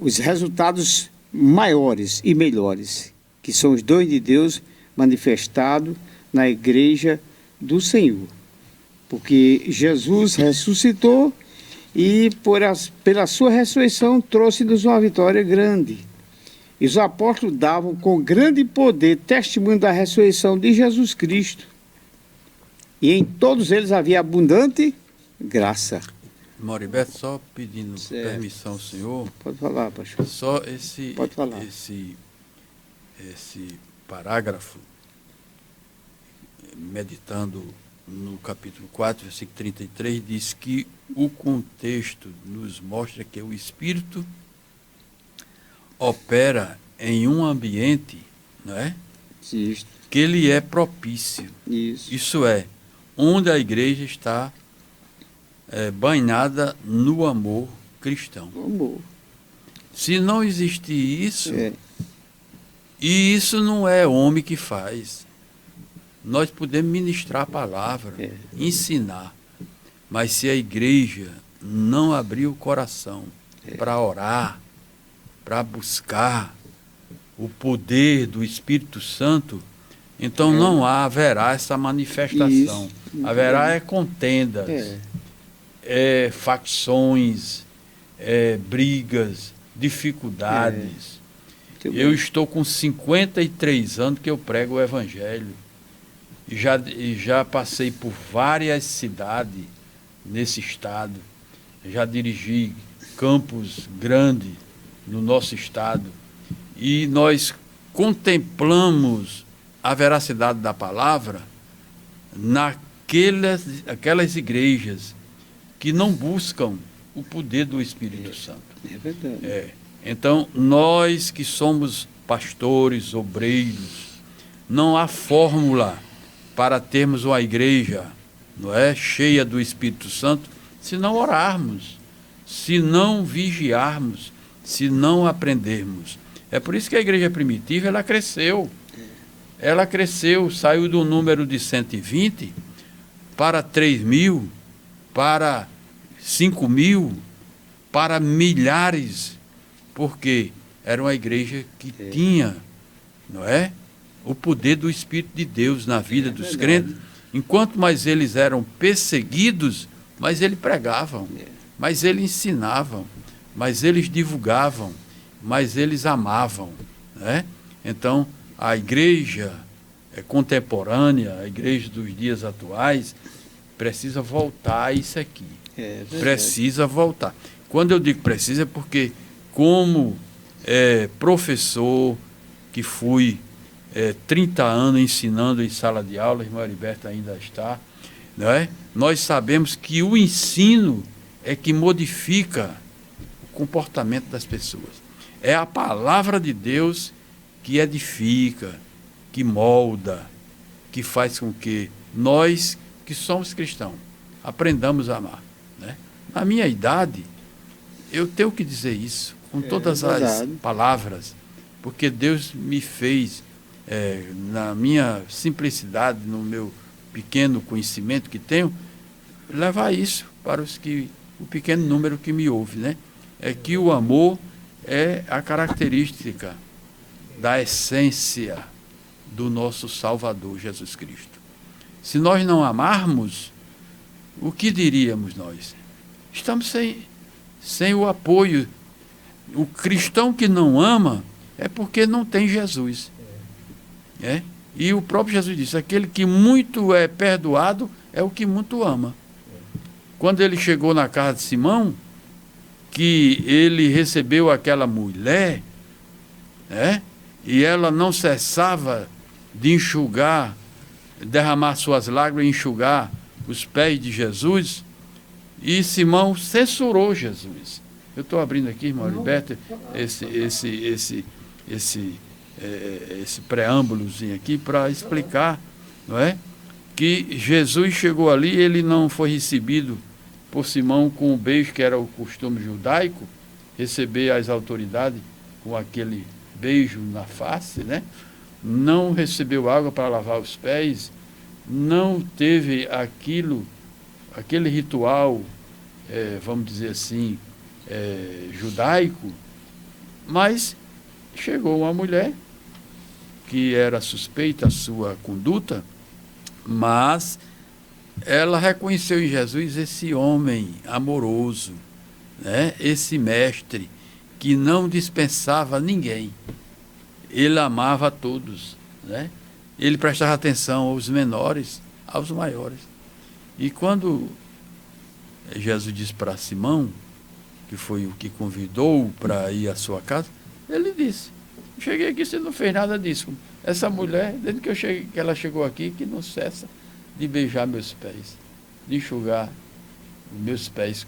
os resultados maiores e melhores, que são os dons de Deus manifestados na igreja do Senhor. Porque Jesus ressuscitou e pela sua ressurreição trouxe-nos uma vitória grande. E os apóstolos davam com grande poder testemunho da ressurreição de Jesus Cristo. E em todos eles havia abundante graça. Moriberto, só pedindo permissão ao senhor. Pode falar, pastor. Só Pode falar. esse parágrafo, meditando no capítulo 4, versículo 33, diz que o contexto nos mostra que o Espírito opera em um ambiente, não é? Isso. Que ele é propício. Isso é, onde a igreja está banhada no amor cristão. Amor. Se não existir isso, e isso não é homem que faz. Nós podemos ministrar a palavra, ensinar, mas se a igreja não abrir o coração para orar, para buscar o poder do Espírito Santo, então não haverá essa manifestação. Isso. Haverá contendas, facções, brigas, dificuldades. Eu estou com 53 anos que eu prego o Evangelho. E já passei por várias cidades nesse estado. Já dirigi campos grandes no nosso estado. E nós contemplamos a veracidade da palavra naquelas igrejas que não buscam o poder do Espírito Santo. É verdade. Então, nós que somos pastores, obreiros, não há fórmula para termos uma igreja, não é, cheia do Espírito Santo, se não orarmos, se não vigiarmos, se não aprendermos. É por isso que a igreja primitiva, ela cresceu. Ela cresceu, saiu do número de 120 para 3.000, para 5.000, para milhares, porque era uma igreja que tinha, não é, o poder do Espírito de Deus na vida dos crentes. Enquanto mais eles eram perseguidos, mais eles pregavam, mais eles ensinavam, mais eles divulgavam, mais eles amavam, né? Então, a igreja contemporânea, a igreja dos dias atuais, precisa voltar a isso aqui. Precisa voltar. Quando eu digo precisa, é porque, como professor, que fui 30 anos ensinando em sala de aula, a irmã Heriberta ainda está, não é? Nós sabemos que o ensino é que modifica o comportamento das pessoas. É a palavra de Deus que edifica, que molda, que faz com que nós, que somos cristãos, aprendamos a amar, né? Na minha idade, eu tenho que dizer isso, com todas as palavras, porque Deus me fez, na minha simplicidade, no meu pequeno conhecimento que tenho, levar isso para o pequeno número que me ouve, né? É que o amor é a característica da essência do nosso Salvador, Jesus Cristo. Se nós não amarmos, o que diríamos nós? Estamos sem o apoio. O cristão que não ama é porque não tem Jesus. E o próprio Jesus disse, aquele que muito é perdoado é o que muito ama. Quando ele chegou na casa de Simão, que ele recebeu aquela mulher, e ela não cessava de enxugar, derramar suas lágrimas e enxugar os pés de Jesus, e Simão censurou Jesus. Eu estou abrindo aqui, irmão Heriberto, esse preâmbulozinho aqui para explicar, não é? Que Jesus chegou ali, ele não foi recebido por Simão com um beijo, que era o costume judaico, receber as autoridades com aquele beijo na face, né? Não recebeu água para lavar os pés, não teve aquele ritual, vamos dizer assim, judaico, mas chegou uma mulher que era suspeita a sua conduta, mas ela reconheceu em Jesus esse homem amoroso, né? Esse mestre que não dispensava ninguém. Ele amava a todos, né? Ele prestava atenção aos menores, aos maiores. E quando Jesus disse para Simão, que foi o que convidou para ir à sua casa, ele disse, cheguei aqui, você não fez nada disso. Essa mulher, desde que ela chegou aqui, que não cessa de beijar meus pés, de enxugar meus pés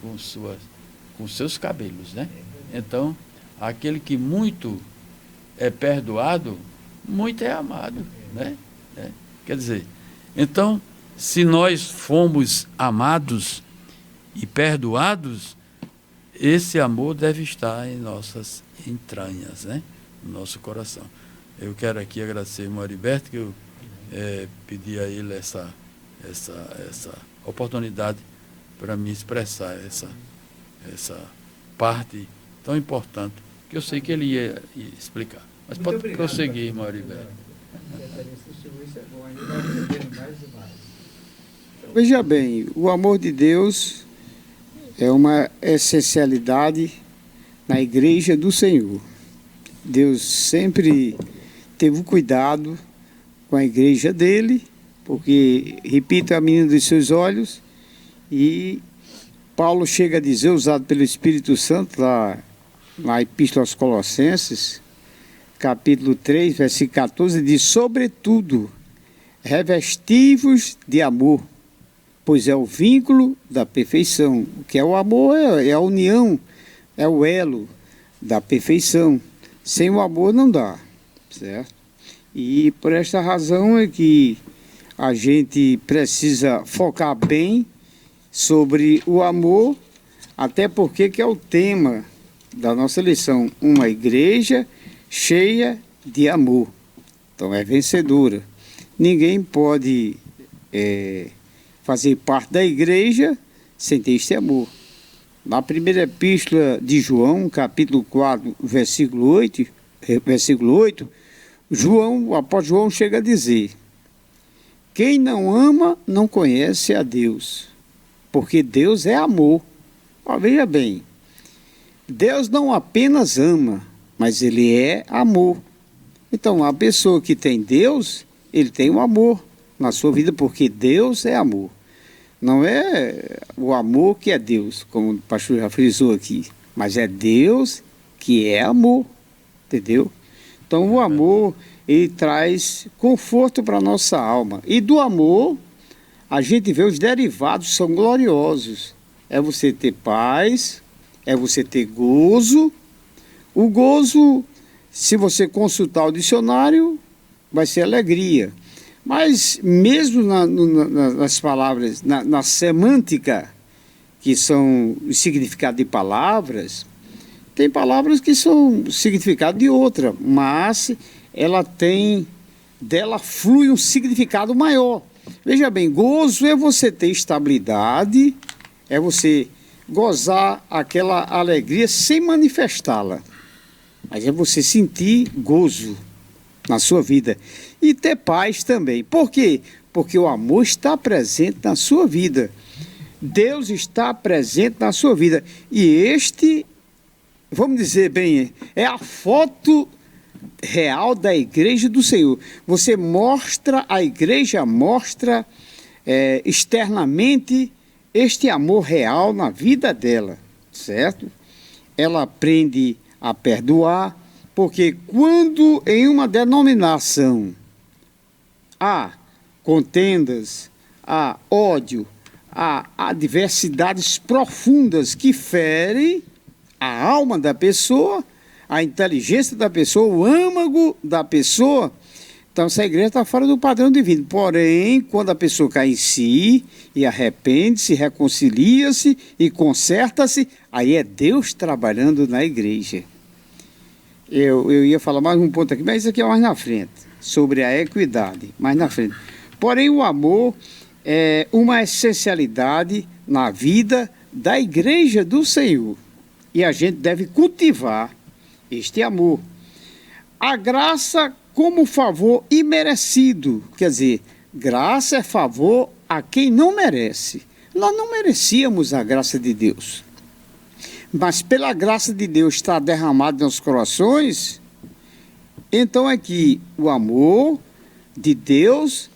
com seus cabelos, né? Então, aquele que muito é perdoado, muito é amado, né? Quer dizer, então, se nós fomos amados e perdoados, esse amor deve estar em nossas entranhas, né? No nosso coração. Eu quero aqui agradecer ao irmão Heriberto, que eu pedi a ele essa oportunidade para me expressar essa parte tão importante, que eu sei que ele ia explicar. Mas pode prosseguir, irmão Heriberto. Veja bem, o amor de Deus é uma essencialidade na igreja do Senhor. Deus sempre teve cuidado com a igreja dele, porque, repito, é a menina dos seus olhos, e Paulo chega a dizer, usado pelo Espírito Santo, lá na Epístola aos Colossenses, capítulo 3, versículo 14, diz, sobretudo, revesti-vos de amor, pois é o vínculo da perfeição. O que é o amor é a união, é o elo da perfeição. Sem o amor não dá, certo? E por esta razão é que a gente precisa focar bem sobre o amor, até porque que é o tema da nossa lição, uma igreja cheia de amor. Então é vencedora. Ninguém pode fazer parte da igreja sem ter este amor. Na primeira epístola de João, capítulo 4, versículo 8, o apóstolo João chega a dizer: quem não ama não conhece a Deus, porque Deus é amor. Veja bem, Deus não apenas ama, mas Ele é amor. Então, a pessoa que tem Deus, ele tem o amor na sua vida, porque Deus é amor. Não é o amor que é Deus, como o pastor já frisou aqui, mas é Deus que é amor, entendeu? Então, o amor, ele traz conforto para a nossa alma. E do amor, a gente vê os derivados são gloriosos. É você ter paz, é você ter gozo. O gozo, se você consultar o dicionário, vai ser alegria. Mas mesmo nas palavras, na semântica, que são o significado de palavras, tem palavras que são significado de outra, mas dela flui um significado maior. Veja bem, gozo é você ter estabilidade, é você gozar aquela alegria sem manifestá-la. Mas é você sentir gozo na sua vida. E ter paz também. Por quê? Porque o amor está presente na sua vida. Deus está presente na sua vida. E vamos dizer bem, é a foto real da igreja do Senhor. A igreja mostra externamente este amor real na vida dela, certo? Ela aprende a perdoar, porque quando em uma denominação há contendas, há ódio, há adversidades profundas que ferem a alma da pessoa, a inteligência da pessoa, o âmago da pessoa, então essa igreja está fora do padrão divino. Porém, quando a pessoa cai em si e arrepende-se, reconcilia-se e conserta-se, aí é Deus trabalhando na igreja. Eu ia falar mais um ponto aqui, mas isso aqui é mais na frente, sobre a equidade, mais na frente. Porém, o amor é uma essencialidade na vida da igreja do Senhor. E a gente deve cultivar este amor. A graça como favor imerecido, quer dizer, graça é favor a quem não merece. Nós não merecíamos a graça de Deus. Mas pela graça de Deus estar derramado nos corações, então é que o amor de Deus,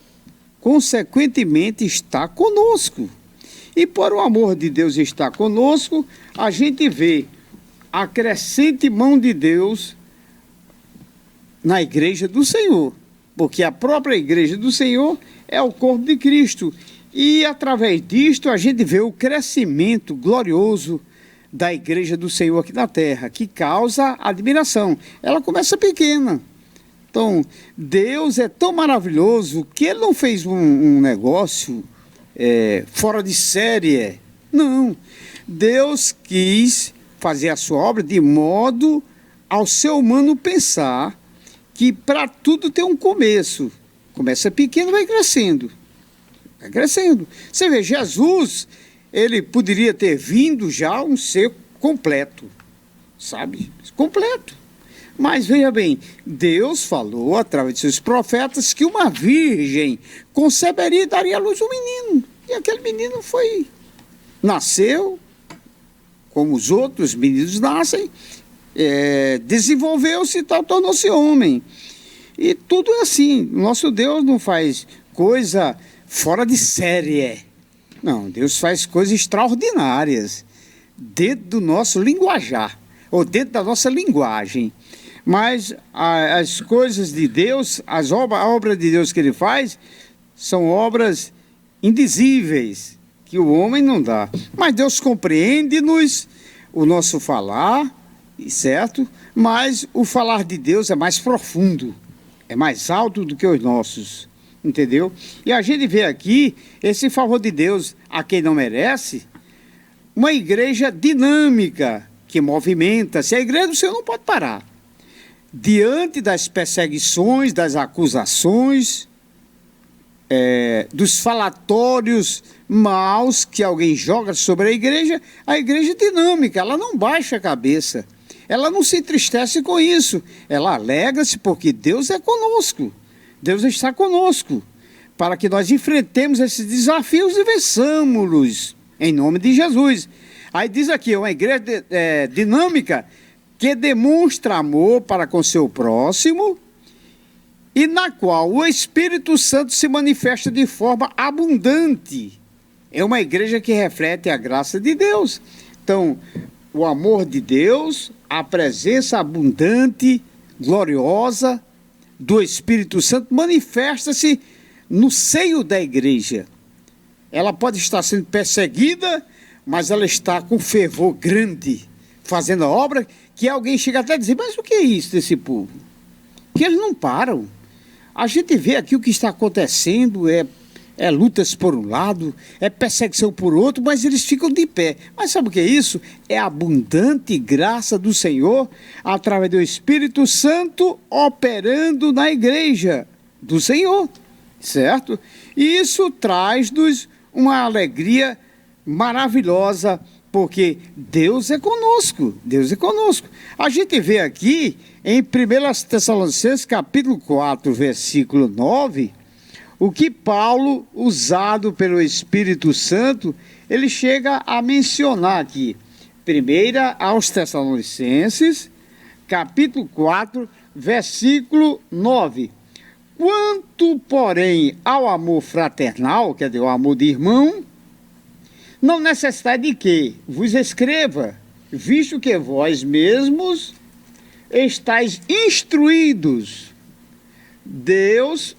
consequentemente, está conosco. E por o amor de Deus estar conosco, a gente vê a crescente mão de Deus na igreja do Senhor. Porque a própria igreja do Senhor é o corpo de Cristo. E através disto a gente vê o crescimento glorioso da igreja do Senhor aqui na terra, que causa admiração. Ela começa pequena. Então, Deus é tão maravilhoso que Ele não fez um negócio fora de série. Não. Deus quis fazer a sua obra de modo ao ser humano pensar que para tudo tem um começo. Começa pequeno, vai crescendo. Vai crescendo. Você vê, Jesus, ele poderia ter vindo já um ser completo, sabe? Completo. Mas veja bem, Deus falou através de seus profetas que uma virgem conceberia e daria à luz um menino. E aquele menino nasceu, como os outros meninos nascem, desenvolveu-se e tal, tornou-se homem. E tudo é assim. Nosso Deus não faz coisa fora de série. Não, Deus faz coisas extraordinárias dentro do nosso linguajar, ou dentro da nossa linguagem. Mas as coisas de Deus, a obra de Deus que Ele faz, são obras indizíveis, que o homem não dá. Mas Deus compreende-nos, o nosso falar, certo? Mas o falar de Deus é mais profundo, é mais alto do que os nossos, entendeu? E a gente vê aqui esse favor de Deus a quem não merece, uma igreja dinâmica, que movimenta-se. A igreja do Senhor não pode parar. Diante das perseguições, das acusações, dos falatórios maus que alguém joga sobre a igreja é dinâmica, ela não baixa a cabeça, ela não se entristece com isso, ela alegra-se porque Deus é conosco, Deus está conosco, para que nós enfrentemos esses desafios e vençamos-los, em nome de Jesus. Aí diz aqui, uma igreja dinâmica que demonstra amor para com seu próximo, e na qual o Espírito Santo se manifesta de forma abundante. É uma igreja que reflete a graça de Deus. Então, o amor de Deus, a presença abundante, gloriosa do Espírito Santo manifesta-se no seio da igreja. Ela pode estar sendo perseguida, mas ela está com fervor grande, fazendo a obra que alguém chega até a dizer, mas o que é isso desse povo? Que eles não param. A gente vê aqui o que está acontecendo, lutas por um lado, perseguição por outro, mas eles ficam de pé. Mas sabe o que é isso? É a abundante graça do Senhor, através do Espírito Santo, operando na igreja do Senhor, certo? E isso traz-nos uma alegria maravilhosa, porque Deus é conosco, Deus é conosco. A gente vê aqui em 1 Tessalonicenses capítulo 4, versículo 9, o que Paulo, usado pelo Espírito Santo, ele chega a mencionar aqui. 1 aos Tessalonicenses, capítulo 4, versículo 9. Quanto, porém, ao amor fraternal, quer dizer, o amor de irmão, não necessitai de que vos escreva, visto que vós mesmos estáis instruídos. Deus,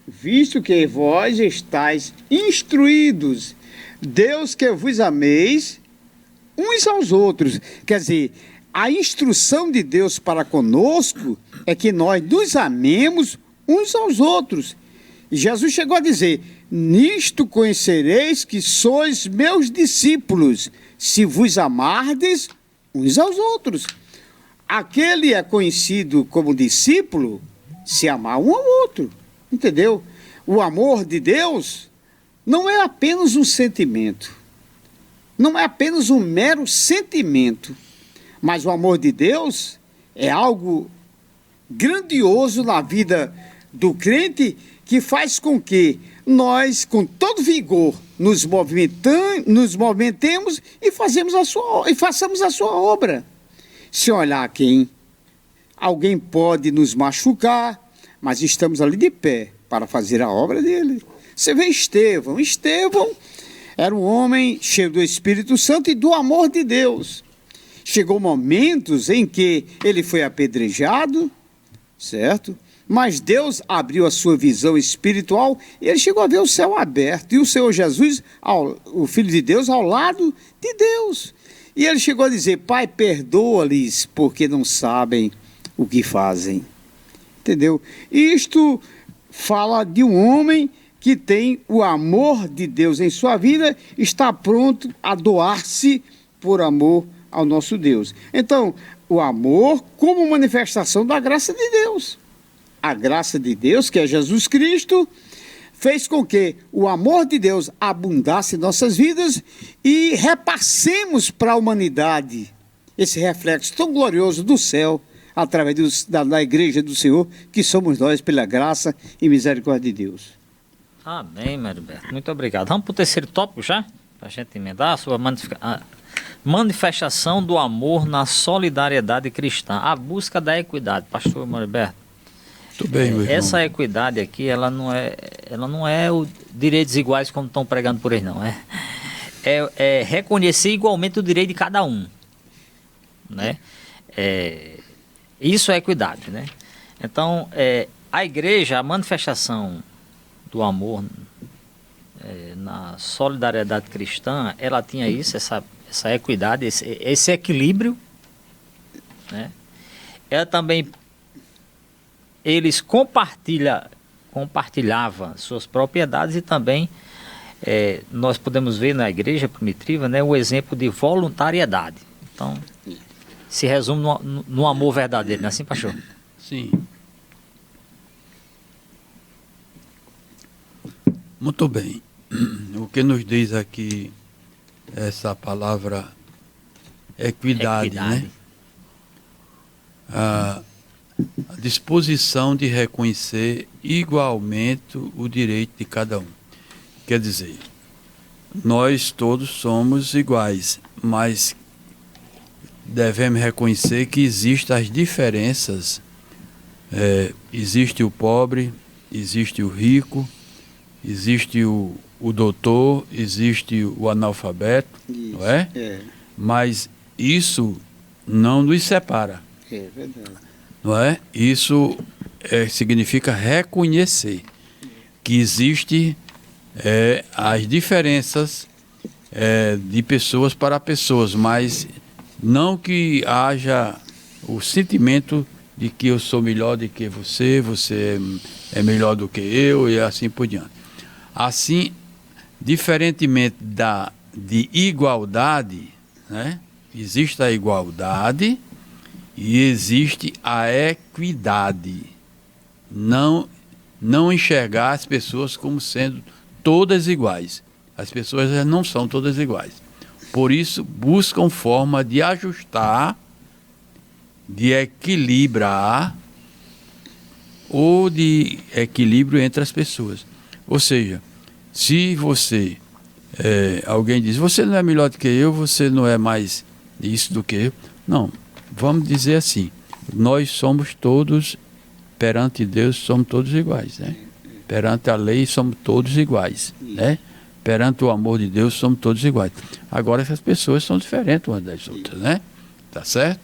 visto que vós estáis instruídos, Deus que vos ameis uns aos outros. Quer dizer, a instrução de Deus para conosco é que nós nos amemos uns aos outros. E Jesus chegou a dizer, nisto conhecereis que sois meus discípulos, se vos amardes uns aos outros. Aquele é conhecido como discípulo se amar um ao outro, entendeu? O amor de Deus não é apenas um sentimento, não é apenas um mero sentimento, mas o amor de Deus é algo grandioso na vida do crente, que faz com que nós, com todo vigor, nos movimentemos e façamos a sua obra. Se olhar quem, alguém pode nos machucar, mas estamos ali de pé para fazer a obra dele. Você vê Estevão era um homem cheio do Espírito Santo e do amor de Deus. Chegou momentos em que ele foi apedrejado, certo? Mas Deus abriu a sua visão espiritual e ele chegou a ver o céu aberto. E o Senhor Jesus, o Filho de Deus, ao lado de Deus. E ele chegou a dizer, Pai, perdoa-lhes, porque não sabem o que fazem. Entendeu? Isto fala de um homem que tem o amor de Deus em sua vida, está pronto a doar-se por amor ao nosso Deus. Então, o amor como manifestação da graça de Deus. A graça de Deus, que é Jesus Cristo, fez com que o amor de Deus abundasse em nossas vidas e repassemos para a humanidade esse reflexo tão glorioso do céu, através da igreja do Senhor, que somos nós pela graça e misericórdia de Deus. Amém, Mariberto. Muito obrigado. Vamos para o terceiro tópico já? Para a gente emendar a sua manifestação do amor na solidariedade cristã. A busca da equidade. Pastor Mariberto. Muito bem, meu irmão. Essa equidade aqui, ela não é o direitos iguais como estão pregando por aí, não. É reconhecer igualmente o direito de cada um, né? Isso é equidade, né? Então, a igreja, a manifestação do amor na solidariedade cristã, ela tinha isso, essa equidade, esse equilíbrio, né? Ela também, eles compartilhavam suas propriedades e também nós podemos ver na igreja primitiva, né, o exemplo de voluntariedade. Então, se resume no amor verdadeiro, não é assim, pastor? Sim. Muito bem. O que nos diz aqui essa palavra equidade, né? A disposição de reconhecer igualmente o direito de cada um. Quer dizer, nós todos somos iguais, mas devemos reconhecer que existem as diferenças. Existe o pobre, existe o rico, existe o doutor, existe o analfabeto, Isso, não é? Mas isso não nos separa, É verdade. não é? Isso significa reconhecer que existe as diferenças de pessoas para pessoas, mas não que haja o sentimento de que eu sou melhor do que você é melhor do que eu e assim por diante. Assim, diferentemente de igualdade, né? Existe a igualdade e existe a equidade. Não enxergar as pessoas como sendo todas iguais. As pessoas não são todas iguais. Por isso, buscam forma de ajustar, de equilibrar ou de equilíbrio entre as pessoas. Ou seja, se você, alguém diz, você não é melhor do que eu, você não é mais isso do que eu. Não, vamos dizer assim, nós somos todos, perante Deus, somos todos iguais, né? Perante a lei, somos todos iguais, né? Perante o amor de Deus, somos todos iguais. Agora, essas pessoas são diferentes umas das outras, né? Tá certo?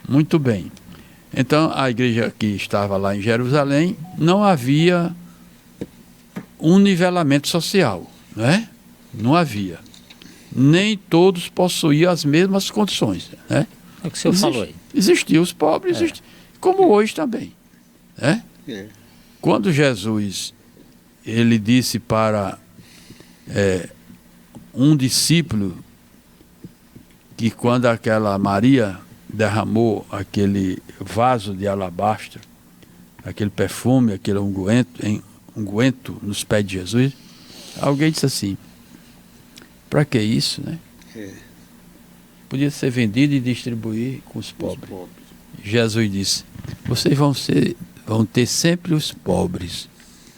Muito bem. Então, a igreja que estava lá em Jerusalém, não havia um nivelamento social, né? Não havia. Nem todos possuíam as mesmas condições, né? É o que o senhor falou aí. Existiam os pobres, como hoje também, né? Quando Jesus, ele disse para um discípulo que quando aquela Maria derramou aquele vaso de alabastro, aquele perfume, aquele unguento nos pés de Jesus, alguém disse assim, para que isso, né? Podia ser vendido e distribuir com os pobres. Jesus disse, vocês vão ter sempre os pobres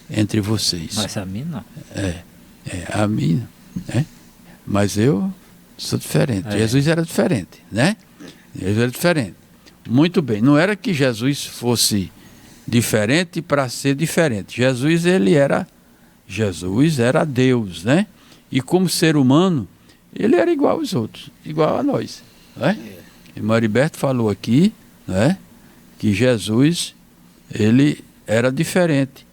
entre vocês. Mas a mim não. A mim, né? Mas eu sou diferente. Jesus era diferente, né? Jesus era diferente. Muito bem, não era que Jesus fosse diferente para ser diferente. Jesus era Deus, né? E como ser humano, ele era igual aos outros, igual a nós, né? E Mariberto falou aqui, né? Que Jesus, ele era diferente.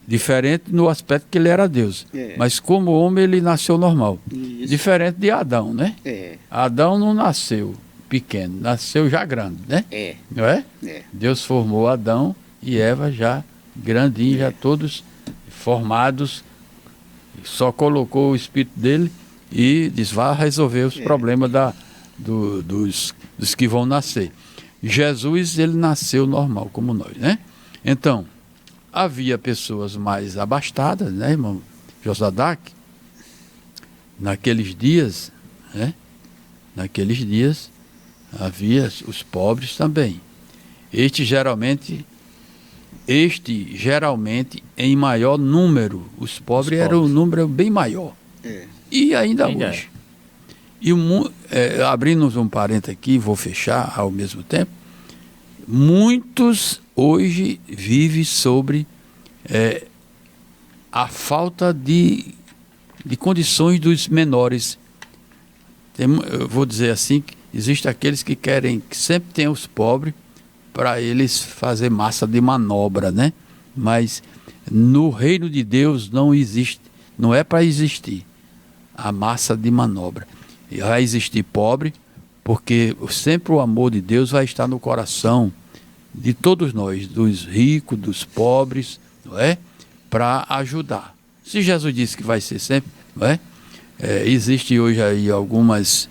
Diferente no aspecto que ele era Deus. Mas como homem, ele nasceu normal. Isso. Diferente de Adão, né? Adão não nasceu pequeno, nasceu já grande, né? Não é? Deus formou Adão e Eva já grandinhos, já todos formados. Só colocou o espírito dele e disse, vá resolver os problemas dos que vão nascer. Jesus, ele nasceu normal, como nós, né? Então, havia pessoas mais abastadas, né, irmão Josadac? Naqueles dias, né? Naqueles dias, havia os pobres também. Este geralmente em maior número. Os pobres eram um número bem maior. E ainda hoje. E abrindo um parênteses aqui, vou fechar ao mesmo tempo. Muitos hoje vivem sobre a falta de condições dos menores. Eu vou dizer assim, que existem aqueles que querem, que sempre tem os pobres, para eles fazer massa de manobra, né? Mas no reino de Deus não existe, não é para existir a massa de manobra. E vai existir pobre, porque sempre o amor de Deus vai estar no coração de todos nós, dos ricos, dos pobres, não é? Para ajudar. Se Jesus disse que vai ser sempre, não é? Existe hoje aí algumas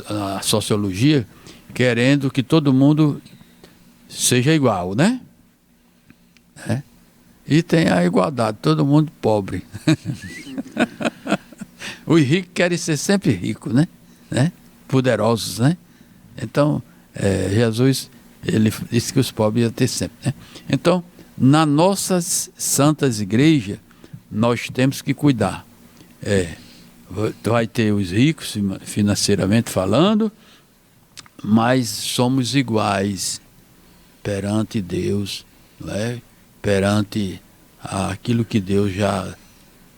a sociologia, querendo que todo mundo seja igual, né? E tem a igualdade, todo mundo pobre. Os ricos querem ser sempre ricos, né? Poderosos, né? Então, Jesus, ele disse que os pobres iam ter sempre, né? Então, nas nossas santas igrejas, nós temos que cuidar. Vai ter os ricos, financeiramente falando, mas somos iguais perante Deus, não é? Perante aquilo que Deus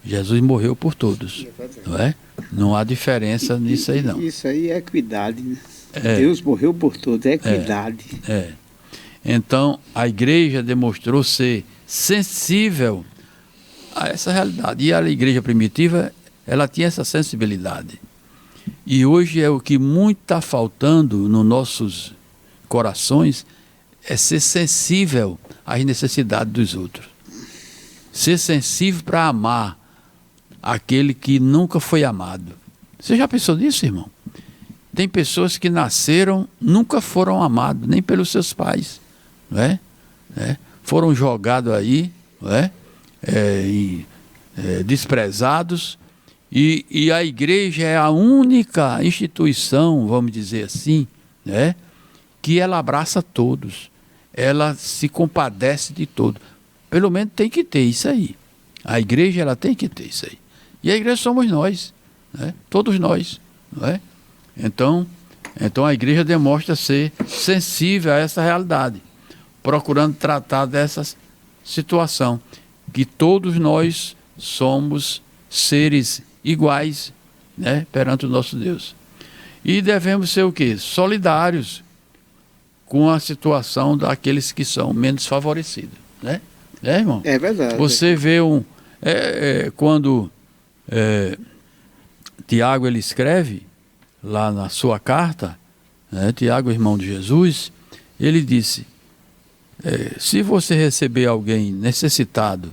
Jesus morreu por todos, não é? Não há diferença nisso aí, não. Isso aí é equidade, né? Deus morreu por todos, é equidade. Então, a igreja demonstrou ser sensível a essa realidade. E a igreja primitiva, ela tinha essa sensibilidade. E hoje é o que muito está faltando nos nossos corações, é ser sensível às necessidades dos outros. Ser sensível para amar aquele que nunca foi amado. Você já pensou nisso, irmão? Tem pessoas que nasceram, nunca foram amados, nem pelos seus pais. Não é? Foram jogados aí, não é? Desprezados. E a igreja é a única instituição, vamos dizer assim, né? Que ela abraça todos. Ela se compadece de todos. Pelo menos tem que ter isso aí. A igreja, ela tem que ter isso aí. E a igreja somos nós, né? Todos nós, não é? Então a igreja demonstra ser sensível a essa realidade, procurando tratar dessa situação, que todos nós somos seres iguais, né, perante o nosso Deus. E devemos ser o quê? Solidários com a situação daqueles que são menos favorecidos, né? Irmão? É verdade. Você vê quando Tiago ele escreve lá na sua carta, né, Tiago, irmão de Jesus, ele disse, se você receber alguém necessitado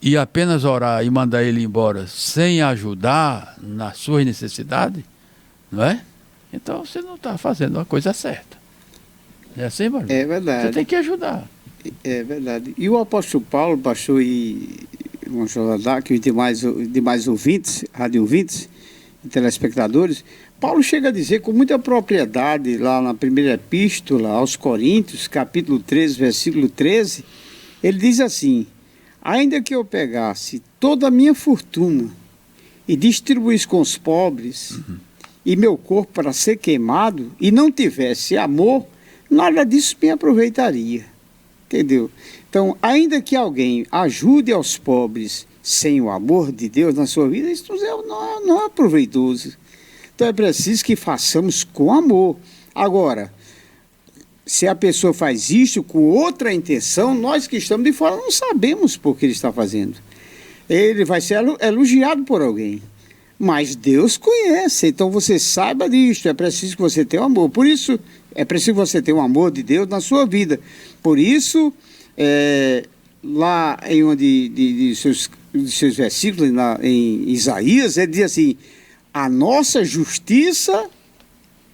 e apenas orar e mandar ele embora sem ajudar na sua necessidade, não é? Então você não está fazendo a coisa certa. É assim, Marlon? É verdade. Você tem que ajudar. É verdade. E o apóstolo Paulo, pastor e o Josadac e demais ouvintes, rádio ouvintes e telespectadores, Paulo chega a dizer com muita propriedade lá na primeira epístola aos Coríntios, capítulo 13, versículo 13, ele diz assim: ainda que eu pegasse toda a minha fortuna e distribuísse com os pobres, e meu corpo para ser queimado, e não tivesse amor, nada disso me aproveitaria. Entendeu? Então, ainda que alguém ajude aos pobres sem o amor de Deus na sua vida, isso não é proveitoso. Então é preciso que façamos com amor. Agora, se a pessoa faz isso com outra intenção, nós que estamos de fora não sabemos por que ele está fazendo. Ele vai ser elogiado por alguém. Mas Deus conhece, então você saiba disso, é preciso que você tenha um amor. Por isso, é preciso que você tenha um amor de Deus na sua vida. Por isso, lá em um de seus versículos, em Isaías, ele diz assim: a nossa justiça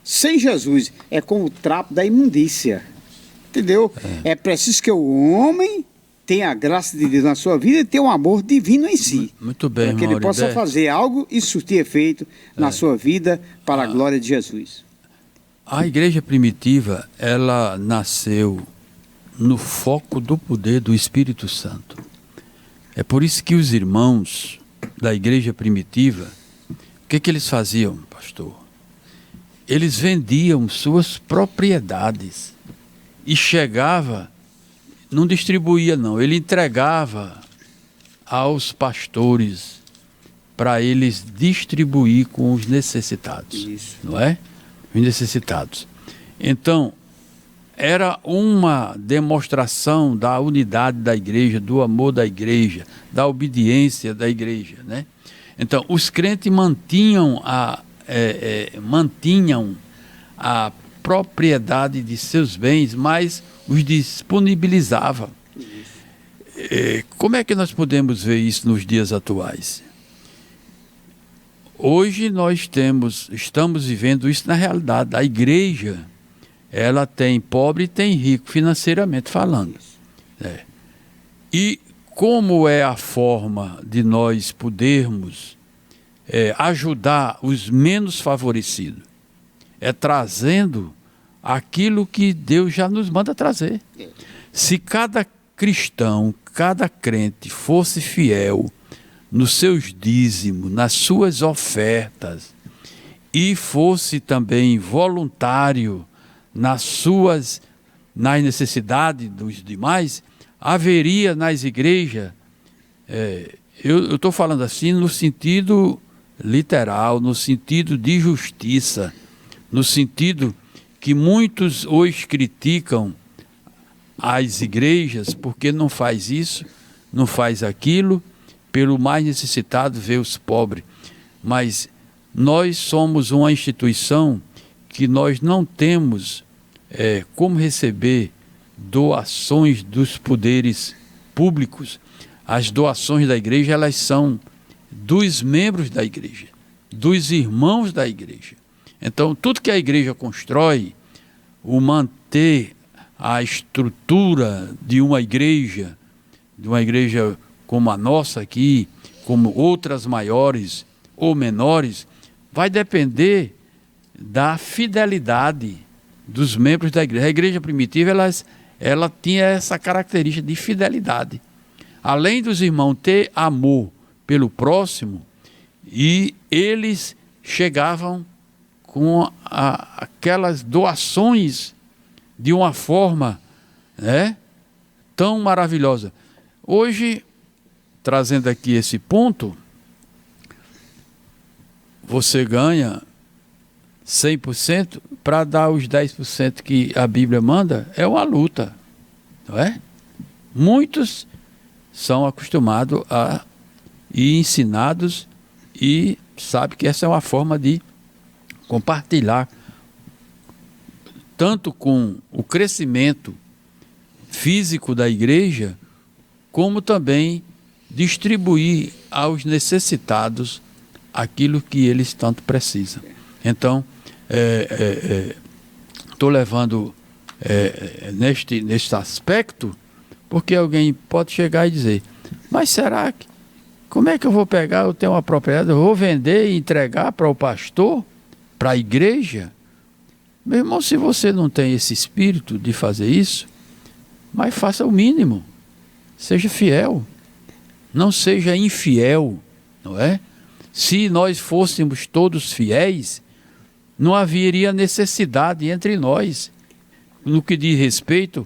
sem Jesus é como o trapo da imundícia. Entendeu? É preciso que o homem tenha a graça de Deus na sua vida e tenha um amor divino em si. Muito bem, para que ele possa fazer algo e surtir efeito na sua vida para a glória de Jesus. A igreja primitiva, ela nasceu no foco do poder do Espírito Santo. É por isso que os irmãos da igreja primitiva, o que eles faziam, pastor? Eles vendiam suas propriedades e chegava, não distribuía não, ele entregava aos pastores para eles distribuir com os necessitados. Isso. Não é? Os necessitados. Então, era uma demonstração da unidade da igreja, do amor da igreja, da obediência da igreja, né? Então, os crentes mantinham a propriedade de seus bens, mas os disponibilizava. Como é que nós podemos ver isso nos dias atuais? Hoje nós estamos vivendo isso na realidade. A igreja, ela tem pobre e tem rico, financeiramente falando. E como é a forma de nós podermos ajudar os menos favorecidos? É trazendo aquilo que Deus já nos manda trazer. Se cada cristão, cada crente fosse fiel nos seus dízimos, nas suas ofertas, e fosse também voluntário nas necessidades dos demais, haveria nas igrejas, eu estou falando assim no sentido literal, no sentido de justiça, no sentido que muitos hoje criticam as igrejas porque não faz isso, não faz aquilo, pelo mais necessitado ver os pobres. Mas nós somos uma instituição que nós não temos como receber doações dos poderes públicos. As doações da igreja, elas são dos membros da igreja, dos irmãos da igreja. Então, tudo que a igreja constrói, o manter a estrutura de uma igreja como a nossa aqui, como outras maiores ou menores, vai depender da fidelidade dos membros da igreja. A igreja primitiva, ela tinha essa característica de fidelidade. Além dos irmãos ter amor pelo próximo, e eles chegavam com aquelas doações de uma forma tão maravilhosa. Hoje, trazendo aqui esse ponto, você ganha 100% para dar os 10% que a Bíblia manda, é uma luta, não é? Muitos são acostumados e ensinados e sabem que essa é uma forma de compartilhar tanto com o crescimento físico da igreja, como também distribuir aos necessitados aquilo que eles tanto precisam. Então, estou levando neste aspecto, porque alguém pode chegar e dizer, mas será que, como é que eu vou pegar, eu tenho uma propriedade, eu vou vender e entregar para o pastor, para a igreja? Meu irmão, se você não tem esse espírito de fazer isso, mas faça o mínimo, seja fiel, não seja infiel, não é? Se nós fôssemos todos fiéis, não haveria necessidade entre nós, no que diz respeito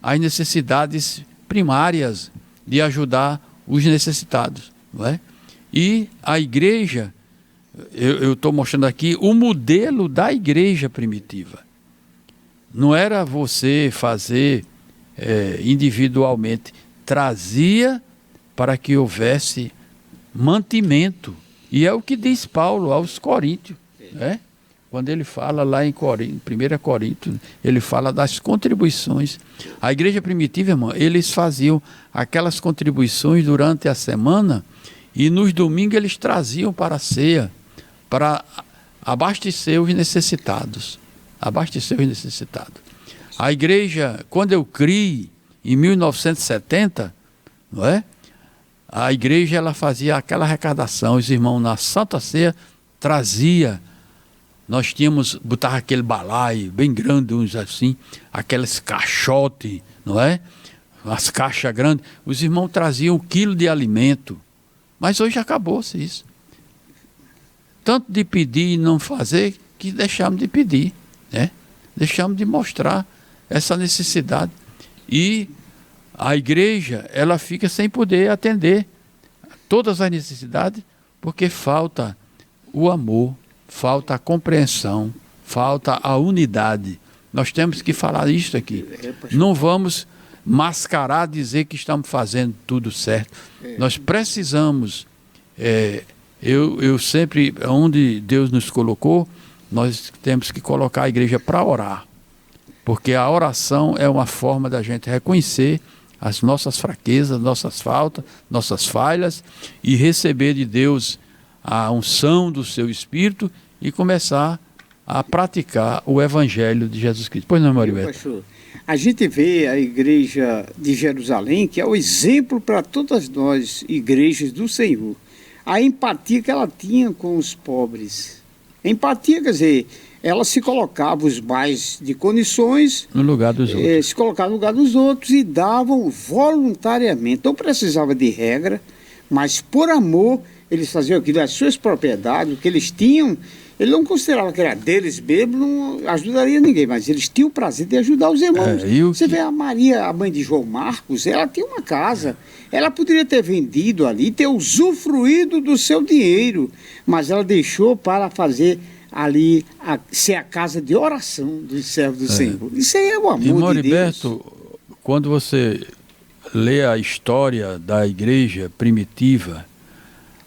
às necessidades primárias de ajudar os necessitados, não é? E a igreja, eu estou mostrando aqui o modelo da igreja primitiva. Não era você fazer individualmente, trazia para que houvesse mantimento. E é o que diz Paulo aos Coríntios, né? Quando ele fala lá em 1 Coríntios, ele fala das contribuições. A igreja primitiva, irmão, eles faziam aquelas contribuições durante a semana e nos domingos eles traziam para a ceia, para abastecer os necessitados. Abastecer os necessitados. A igreja, quando eu criei, em 1970, não é? A igreja, ela fazia aquela arrecadação, os irmãos na Santa Ceia trazia. Nós botava aquele balaio bem grande, uns assim, aqueles caixotes, não é? As caixas grandes. Os irmãos traziam 1 quilo de alimento. Mas hoje acabou-se isso. Tanto de pedir e não fazer, que deixamos de pedir, né? Deixamos de mostrar essa necessidade. E a igreja, ela fica sem poder atender todas as necessidades, porque falta o amor, falta a compreensão, falta a unidade. Nós temos que falar isso aqui. Não vamos mascarar, dizer que estamos fazendo tudo certo. Nós precisamos, eu sempre, onde Deus nos colocou, nós temos que colocar a igreja para orar. Porque a oração é uma forma da gente reconhecer as nossas fraquezas, nossas faltas, nossas falhas, e receber de Deus a unção do seu Espírito e começar a praticar o Evangelho de Jesus Cristo. Pois não, Maribeto? Pastor, a gente vê a igreja de Jerusalém, que é o exemplo para todas nós, igrejas do Senhor. A empatia que ela tinha com os pobres. Empatia, quer dizer, ela se colocava, os mais de condições, No lugar dos outros. se colocava no lugar dos outros e davam voluntariamente. Não precisava de regra, mas por amor eles faziam aquilo, as suas propriedades, o que eles tinham. Ele não considerava que era deles mesmo, não ajudaria ninguém, mas eles tinham o prazer de ajudar os irmãos. Você vê a Maria, a mãe de João Marcos, ela tinha uma casa. Ela poderia ter vendido ali, ter usufruído do seu dinheiro, mas ela deixou para fazer ali, ser a casa de oração dos servos do Senhor. Isso aí é o amor de Deus. E Moriberto, quando você lê a história da igreja primitiva,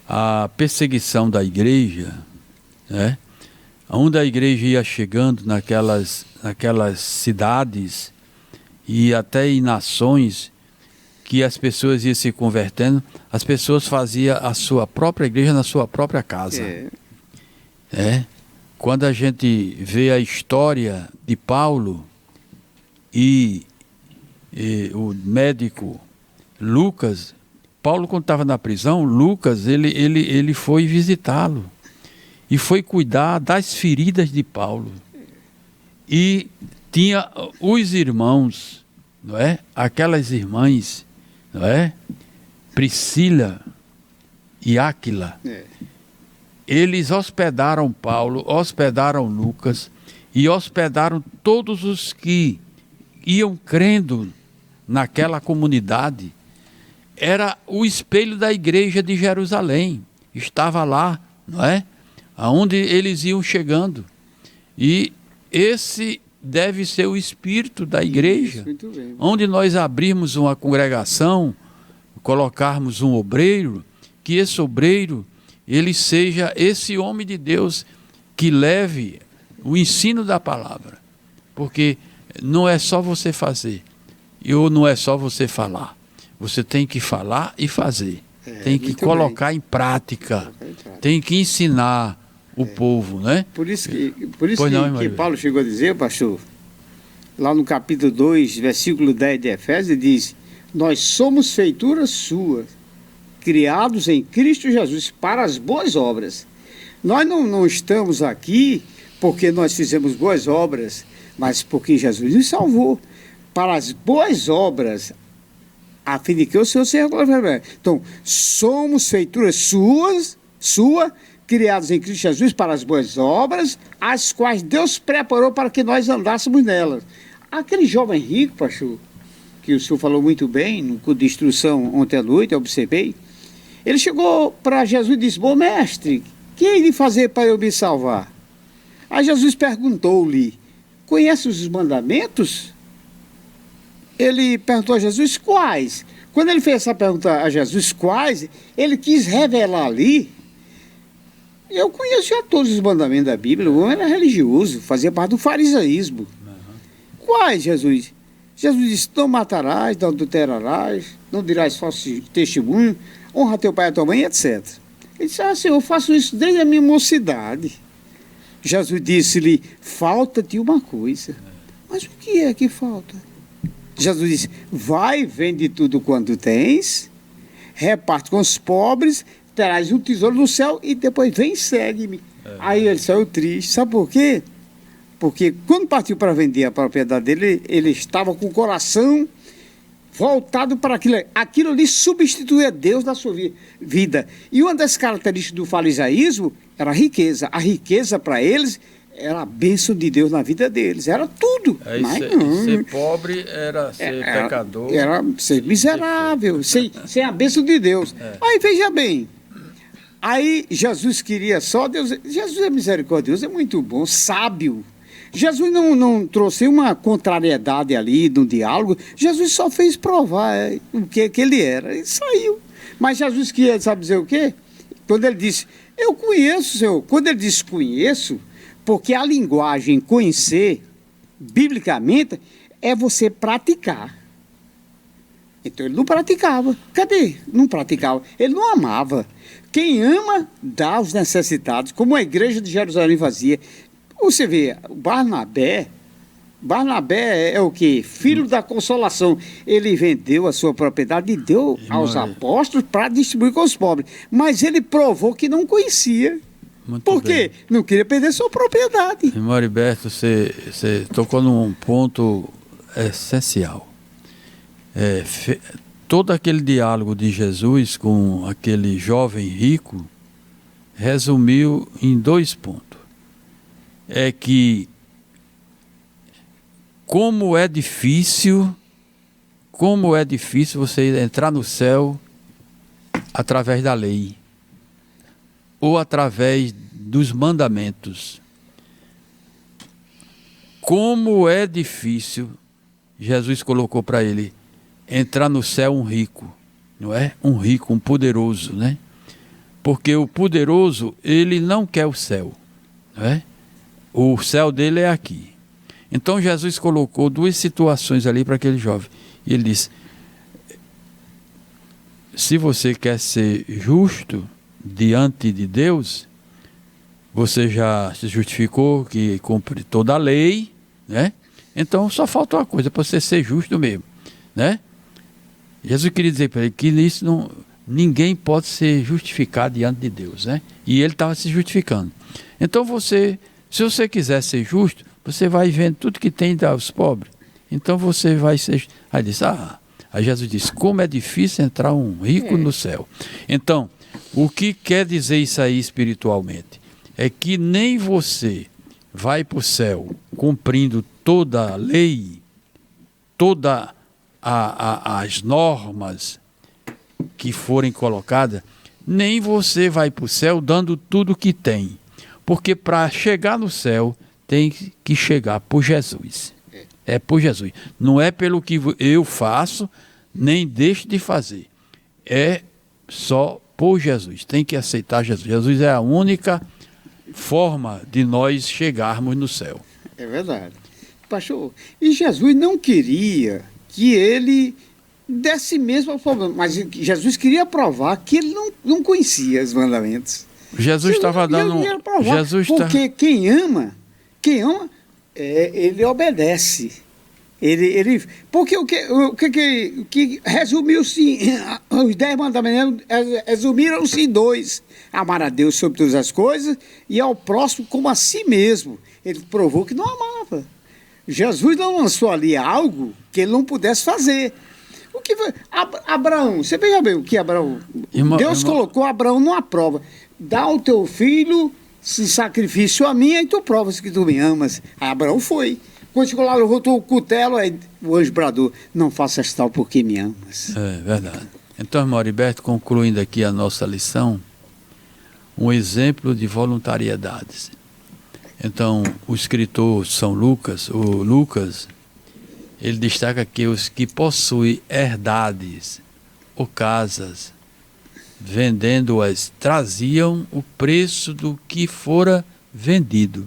a perseguição da igreja, né? Onde a igreja ia chegando naquelas cidades e até em nações que as pessoas iam se convertendo, as pessoas faziam a sua própria igreja na sua própria casa. Quando a gente vê a história de Paulo e o médico Lucas, Paulo, quando estava na prisão, Lucas, ele foi visitá-lo e foi cuidar das feridas de Paulo. E tinha os irmãos, não é? Aquelas irmãs, não é? Priscila e Áquila. Eles hospedaram Paulo, hospedaram Lucas e hospedaram todos os que iam crendo naquela comunidade. Era o espelho da igreja de Jerusalém. Estava lá, não é? Aonde eles iam chegando. E esse deve ser o espírito da igreja. Isso, muito bem. Onde nós abrirmos uma congregação, colocarmos um obreiro, que esse obreiro, ele seja esse homem de Deus que leve o ensino da palavra. Porque não é só você fazer, ou não é só você falar. Você tem que falar e fazer. Tem que colocar em prática. Tem que ensinar o povo, né? Por isso que Paulo chegou a dizer, pastor, lá no capítulo 2, versículo 10 de Efésios, diz: nós somos feituras suas, criados em Cristo Jesus para as boas obras. Nós não estamos aqui porque nós fizemos boas obras, mas porque Jesus nos salvou para as boas obras, a fim de que o Senhor seja glorificado. Então, somos feituras sua, criados em Cristo Jesus para as boas obras, as quais Deus preparou para que nós andássemos nelas. Aquele jovem rico, pastor, que o senhor falou muito bem, no curso de instrução ontem à noite, eu observei, ele chegou para Jesus e disse: bom mestre, que hei de fazer para eu me salvar? Aí Jesus perguntou-lhe: conhece os mandamentos? Ele perguntou a Jesus: quais? Quando ele fez essa pergunta a Jesus, quais, ele quis revelar ali: eu conheço já todos os mandamentos da Bíblia. O homem era religioso, fazia parte do farisaísmo. Quais, Jesus? Jesus disse: não matarás, não adulterarás, não dirás falso testemunho, honra teu pai e a tua mãe, etc. Ele disse: Senhor, eu faço isso desde a minha mocidade. Jesus disse-lhe: falta-te uma coisa. Mas o que é que falta? Jesus disse: vai, vende tudo quanto tens, reparte com os pobres, terás um tesouro no céu e depois vem e segue-me. Aí ele saiu triste. Sabe por quê? Porque quando partiu para vender a propriedade dele, ele estava com o coração voltado para aquilo. Aquilo ali substituía Deus na sua vida. E uma das características do farisaísmo era a riqueza. A riqueza para eles era a bênção de Deus na vida deles. Era tudo. Mas ser pobre era ser pecador. Era ser miserável, sem a bênção de Deus. Aí veja bem. Aí Jesus queria só Deus. Jesus é misericordioso, é muito bom, sábio. Jesus não trouxe uma contrariedade ali no diálogo. Jesus só fez provar o que ele era. E saiu. Mas Jesus queria, sabe dizer o quê? Quando ele disse: eu conheço, Senhor. Quando ele disse conheço, porque a linguagem conhecer, biblicamente, é você praticar. Então ele não praticava. Cadê? Não praticava. Ele não amava. quem ama dá aos necessitados, como a igreja de Jerusalém fazia. Você vê, Barnabé é o quê? Filho da consolação. Ele vendeu a sua propriedade e deu aos apóstolos para distribuir com os pobres. Mas ele provou que não conhecia. Por quê? Não queria perder sua propriedade. Irmão Heriberto, você tocou num ponto essencial. Todo aquele diálogo de Jesus com aquele jovem rico resumiu em 2 pontos. É que como é difícil você entrar no céu através da lei ou através dos mandamentos. Como é difícil, Jesus colocou para ele, entrar no céu um rico, não é? Um rico, um poderoso, né? Porque o poderoso, ele não quer o céu, não é? O céu dele é aqui. Então Jesus colocou 2 situações ali para aquele jovem. E ele disse, se você quer ser justo diante de Deus, você já se justificou que cumpre toda a lei, né? Então só falta uma coisa para você ser justo mesmo, né? Jesus queria dizer para ele que nisso ninguém pode ser justificado diante de Deus, né? E ele estava se justificando. Então se você quiser ser justo, você vai vendo tudo que tem aos pobres. Então você vai ser... Aí Jesus disse, como é difícil entrar um rico no céu. Então, o que quer dizer isso aí espiritualmente? É que nem você vai para o céu cumprindo toda a lei, todas as normas que forem colocadas, nem você vai para o céu dando tudo que tem. Porque para chegar no céu, tem que chegar por Jesus. É por Jesus. Não é pelo que eu faço, nem deixo de fazer. É só por Jesus. Tem que aceitar Jesus. Jesus é a única forma de nós chegarmos no céu. É verdade. Pastor, e Jesus não queria que ele desse mesmo ao problema, mas Jesus queria provar que ele não conhecia os mandamentos. Jesus estava dando... Porque quem ama, ele obedece. Porque o que resumiu-se, os 10 mandamentos resumiram-se em 2. Amar a Deus sobre todas as coisas e ao próximo como a si mesmo. Ele provou que não amava. Jesus não lançou ali algo que ele não pudesse fazer. O que foi? Abraão, você veja bem o que Abraão... Deus colocou Abraão numa prova. Dá o teu filho em sacrifício a mim, aí tu provas que tu me amas. Aí Abraão foi. Quando chegou lá, levantou o cutelo, aí o anjo bradou, não faças tal porque me amas. É verdade. Então, irmão Heriberto, concluindo aqui a nossa lição, um exemplo de voluntariedade. Então, o escritor São Lucas, ele destaca que os que possuem herdades ou casas, vendendo-as, traziam o preço do que fora vendido.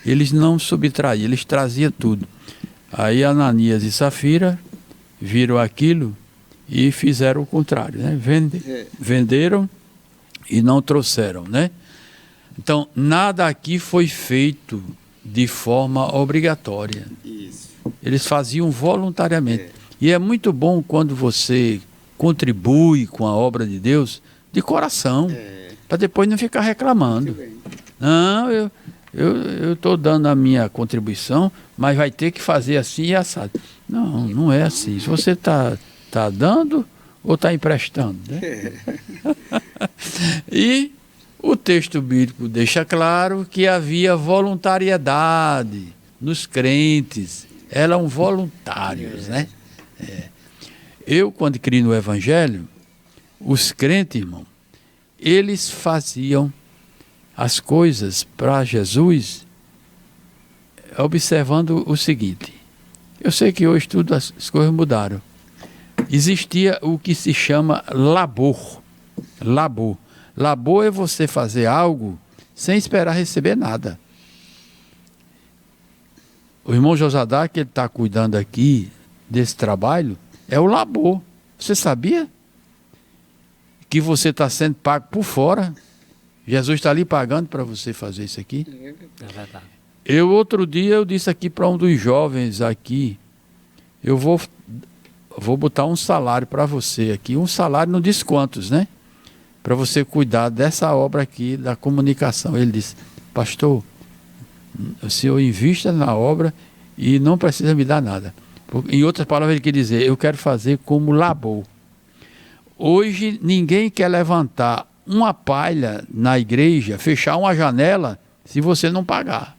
Eles não subtraíam, eles traziam tudo. Aí Ananias e Safira viram aquilo e fizeram o contrário, né? Venderam e não trouxeram, né? Então, nada aqui foi feito de forma obrigatória. Isso. Eles faziam voluntariamente. E é muito bom quando você contribui com a obra de Deus de coração, para depois não ficar reclamando. Não, eu estou dando a minha contribuição, mas vai ter que fazer assim e assado. Não, não é assim. Se você está dando ou está emprestando, né? E o texto bíblico deixa claro que havia voluntariedade nos crentes. Eram voluntários, né? Eu, quando criei no Evangelho, os crentes, irmão, eles faziam as coisas para Jesus observando o seguinte. Eu sei que hoje tudo as coisas mudaram. Existia o que se chama labor. Labor é você fazer algo sem esperar receber nada. O irmão Josadá, que ele está cuidando aqui desse trabalho, é o labor. Você sabia? que você está sendo pago por fora. Jesus está ali pagando para você fazer isso aqui. É verdade. Outro dia, eu disse aqui para um dos jovens aqui, eu vou botar um salário para você aqui, um salário não diz quantos, né? Para você cuidar dessa obra aqui, da comunicação. Ele disse, pastor, o senhor invista na obra e não precisa me dar nada. Em outras palavras, ele quer dizer, eu quero fazer como labor. Hoje, ninguém quer levantar uma palha na igreja, fechar uma janela, se você não pagar.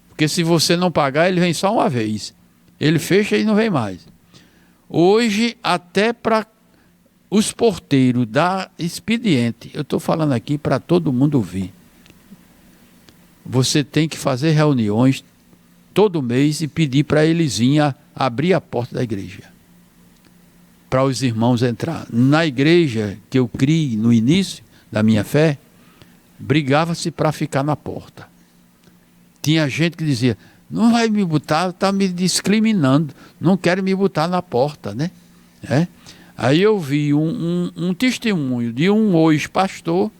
Porque se você não pagar, ele vem só uma vez. Ele fecha e não vem mais. Hoje, até para os porteiros dar expediente, eu estou falando aqui para todo mundo ouvir. Você tem que fazer reuniões todo mês e pedir para eles virem abrir a porta da igreja. Para os irmãos entrar. Na igreja que eu criei no início da minha fé, brigava-se para ficar na porta. Tinha gente que dizia, não vai me botar, está me discriminando, não quer me botar na porta, né? Aí eu vi um testemunho de um hoje pastor,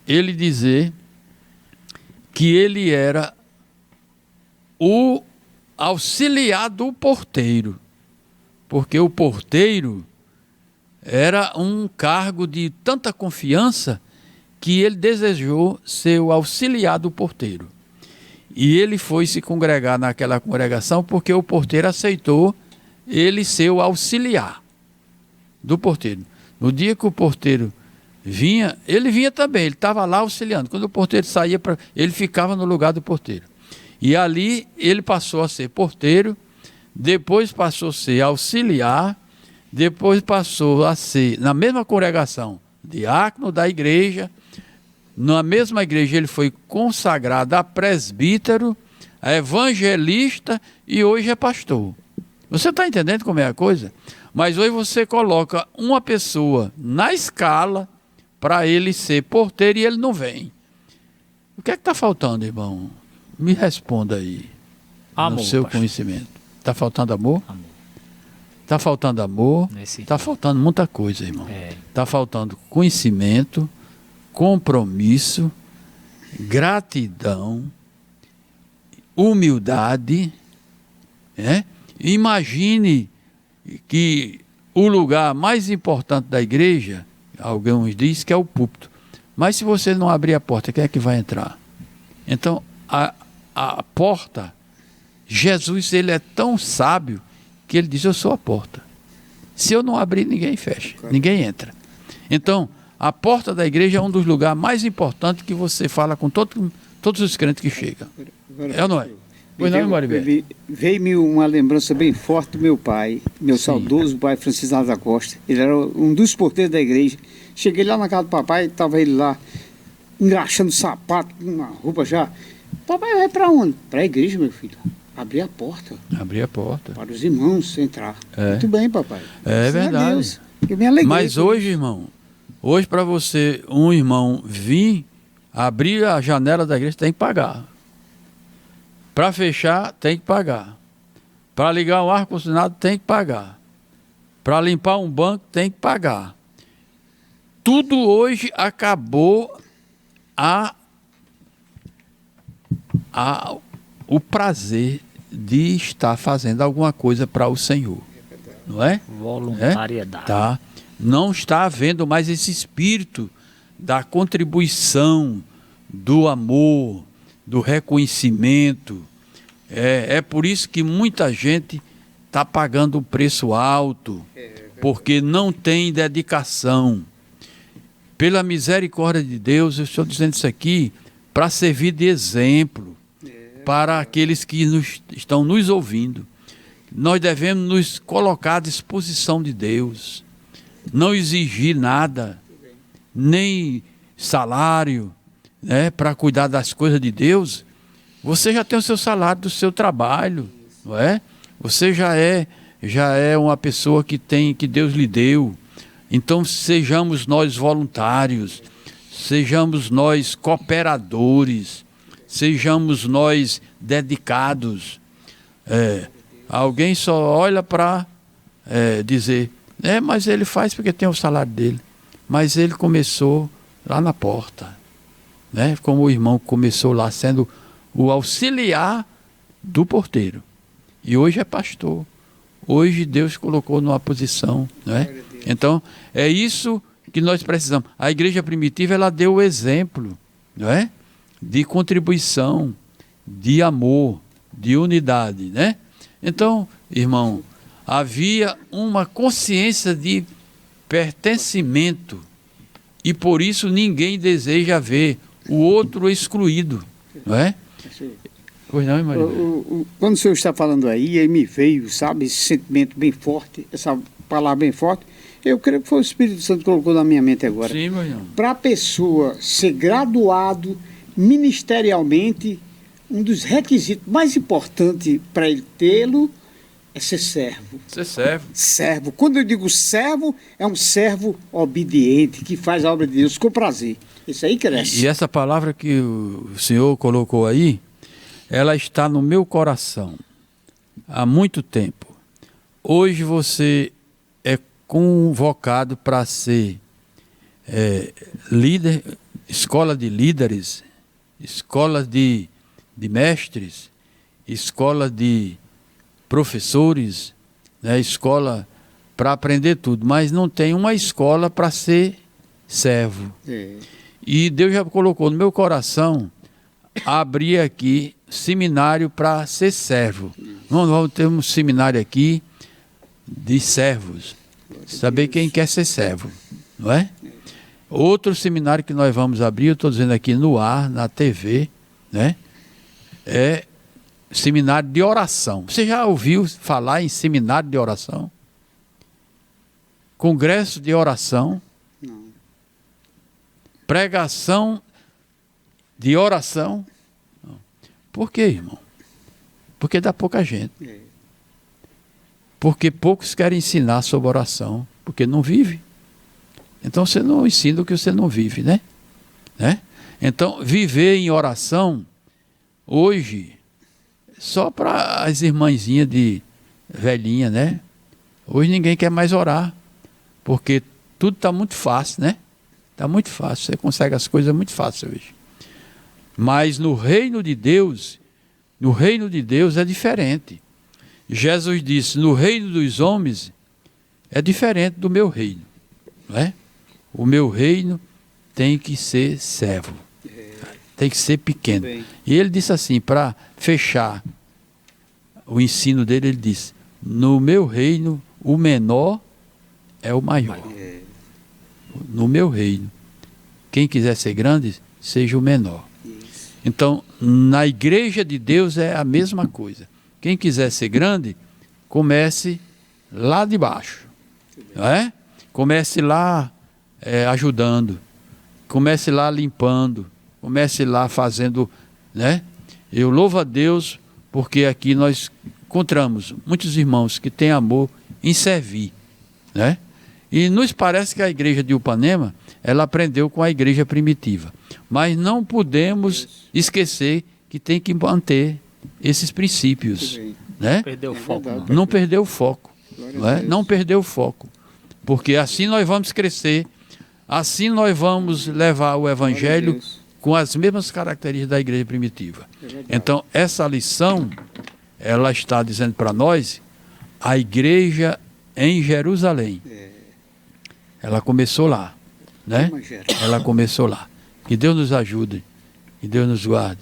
ele dizer que ele era o auxiliar do porteiro, porque o porteiro era um cargo de tanta confiança que ele desejou ser o auxiliar do porteiro. E ele foi se congregar naquela congregação porque o porteiro aceitou ele ser o auxiliar do porteiro. No dia que o porteiro vinha, ele vinha também, ele estava lá auxiliando. Quando o porteiro saía, ele ficava no lugar do porteiro. E ali ele passou a ser porteiro, depois passou a ser auxiliar, depois passou a ser, na mesma congregação, diácono da igreja. Na mesma igreja ele foi consagrado a presbítero, a evangelista e hoje é pastor. Você está entendendo como é a coisa? Mas hoje você coloca uma pessoa na escala para ele ser porteiro e ele não vem. O que é que está faltando, irmão? Me responda aí. Amor, no seu pastor. conhecimento. Está faltando amor? Amor. Está faltando amor? Está faltando muita coisa, irmão. Está faltando conhecimento, compromisso, gratidão, humildade. Imagine que o lugar mais importante da igreja, alguns dizem que é o púlpito. Mas se você não abrir a porta, quem é que vai entrar? Então, a porta, Jesus, ele é tão sábio que ele diz, eu sou a porta. Se eu não abrir, ninguém fecha, ninguém entra. Então, a porta da igreja é um dos lugares mais importantes que você fala com todos os crentes que chegam. É ou não é? Pois não, Maribel? Veio-me uma lembrança bem forte do meu pai, meu saudoso pai Francisco da Costa. Ele era um dos porteiros da igreja. Cheguei lá na casa do papai, estava ele lá, engraxando sapato, uma roupa já. Papai vai para onde? Para a igreja, meu filho. Abrir a porta. Abrir a porta. Para os irmãos entrar. Muito bem, papai. É verdade. Deus. Eu me alegrei. Mas hoje, irmão, hoje para você, um irmão vir abrir a janela da igreja, tem que pagar. Para fechar, tem que pagar. Para ligar um ar-condicionado, tem que pagar. Para limpar um banco, tem que pagar. Tudo hoje acabou o prazer de estar fazendo alguma coisa para o Senhor. Não é? Voluntariedade. Tá. Não está havendo mais esse espírito da contribuição, do amor, do reconhecimento. É por isso que muita gente está pagando um preço alto, porque não tem dedicação. Pela misericórdia de Deus, eu estou dizendo isso aqui para servir de exemplo para aqueles que estão nos ouvindo. Nós devemos nos colocar à disposição de Deus, não exigir nada, nem salário, para cuidar das coisas de Deus. Você já tem o seu salário do seu trabalho, não é? Você já é uma pessoa que Deus lhe deu. Então sejamos nós voluntários, sejamos nós cooperadores, sejamos nós dedicados. Alguém só olha para dizer, Mas ele faz porque tem o salário dele. Mas ele começou lá na porta, né? Como o irmão começou lá sendo o auxiliar do porteiro. E hoje é pastor. Hoje Deus colocou numa posição, né? Então, é isso que nós precisamos. A igreja primitiva, ela deu o exemplo, não é? De contribuição, de amor, de unidade, né? Então, irmão, havia uma consciência de pertencimento e por isso ninguém deseja ver o outro excluído, não é? Pois não, Maria? Quando o senhor está falando aí me veio, sabe, esse sentimento bem forte, essa palavra bem forte. Eu creio que foi o Espírito Santo que colocou na minha mente agora. Sim, meu irmão. Para a pessoa ser graduado ministerialmente, um dos requisitos mais importantes para ele tê-lo é ser servo. Ser servo. Servo. Quando eu digo servo, é um servo obediente, que faz a obra de Deus com prazer. Isso aí cresce. E essa palavra que o senhor colocou aí, ela está no meu coração há muito tempo. Hoje você é convocado para ser líder, escola de líderes, escola de mestres, escola de professores, né, escola para aprender tudo, mas não tem uma escola para ser servo. E Deus já colocou no meu coração abrir aqui seminário para ser servo. Nós vamos ter um seminário aqui de servos. Saber quem quer ser servo, não é? Outro seminário que nós vamos abrir, eu estou dizendo aqui no ar, na TV, né? É seminário de oração. Você já ouviu falar em seminário de oração? Congresso de oração? Não. Pregação de oração? Não. Por quê, irmão? Porque dá pouca gente. Porque poucos querem ensinar sobre oração, porque não vive. Então você não ensina o que você não vive, né? Então, viver em oração, hoje, só para as irmãzinhas de velhinha, né? Hoje ninguém quer mais orar, porque tudo está muito fácil, né? Está muito fácil, você consegue as coisas muito fácil hoje. Mas no reino de Deus é diferente. Jesus disse, no reino dos homens é diferente do meu reino, não é? O meu reino tem que ser servo, tem que ser pequeno. E ele disse assim, para fechar o ensino dele, ele disse, no meu reino o menor é o maior. No meu reino, quem quiser ser grande, seja o menor. Então, na igreja de Deus é a mesma coisa. Quem quiser ser grande, comece lá de baixo, não é? Comece lá ajudando, comece lá limpando, comece lá fazendo, né? Eu louvo a Deus porque aqui nós encontramos muitos irmãos que têm amor em servir, né? E nos parece que a igreja de Upanema, ela aprendeu com a igreja primitiva, mas não podemos esquecer que tem que manter esses princípios, né? Perdeu o foco. Não perder o foco, não perder o foco, porque assim nós vamos crescer, assim nós vamos levar o evangelho com as mesmas características da igreja primitiva. Então essa lição, ela está dizendo para nós, a igreja em Jerusalém, ela começou lá, né? Ela começou lá. Que Deus nos ajude, que Deus nos guarde.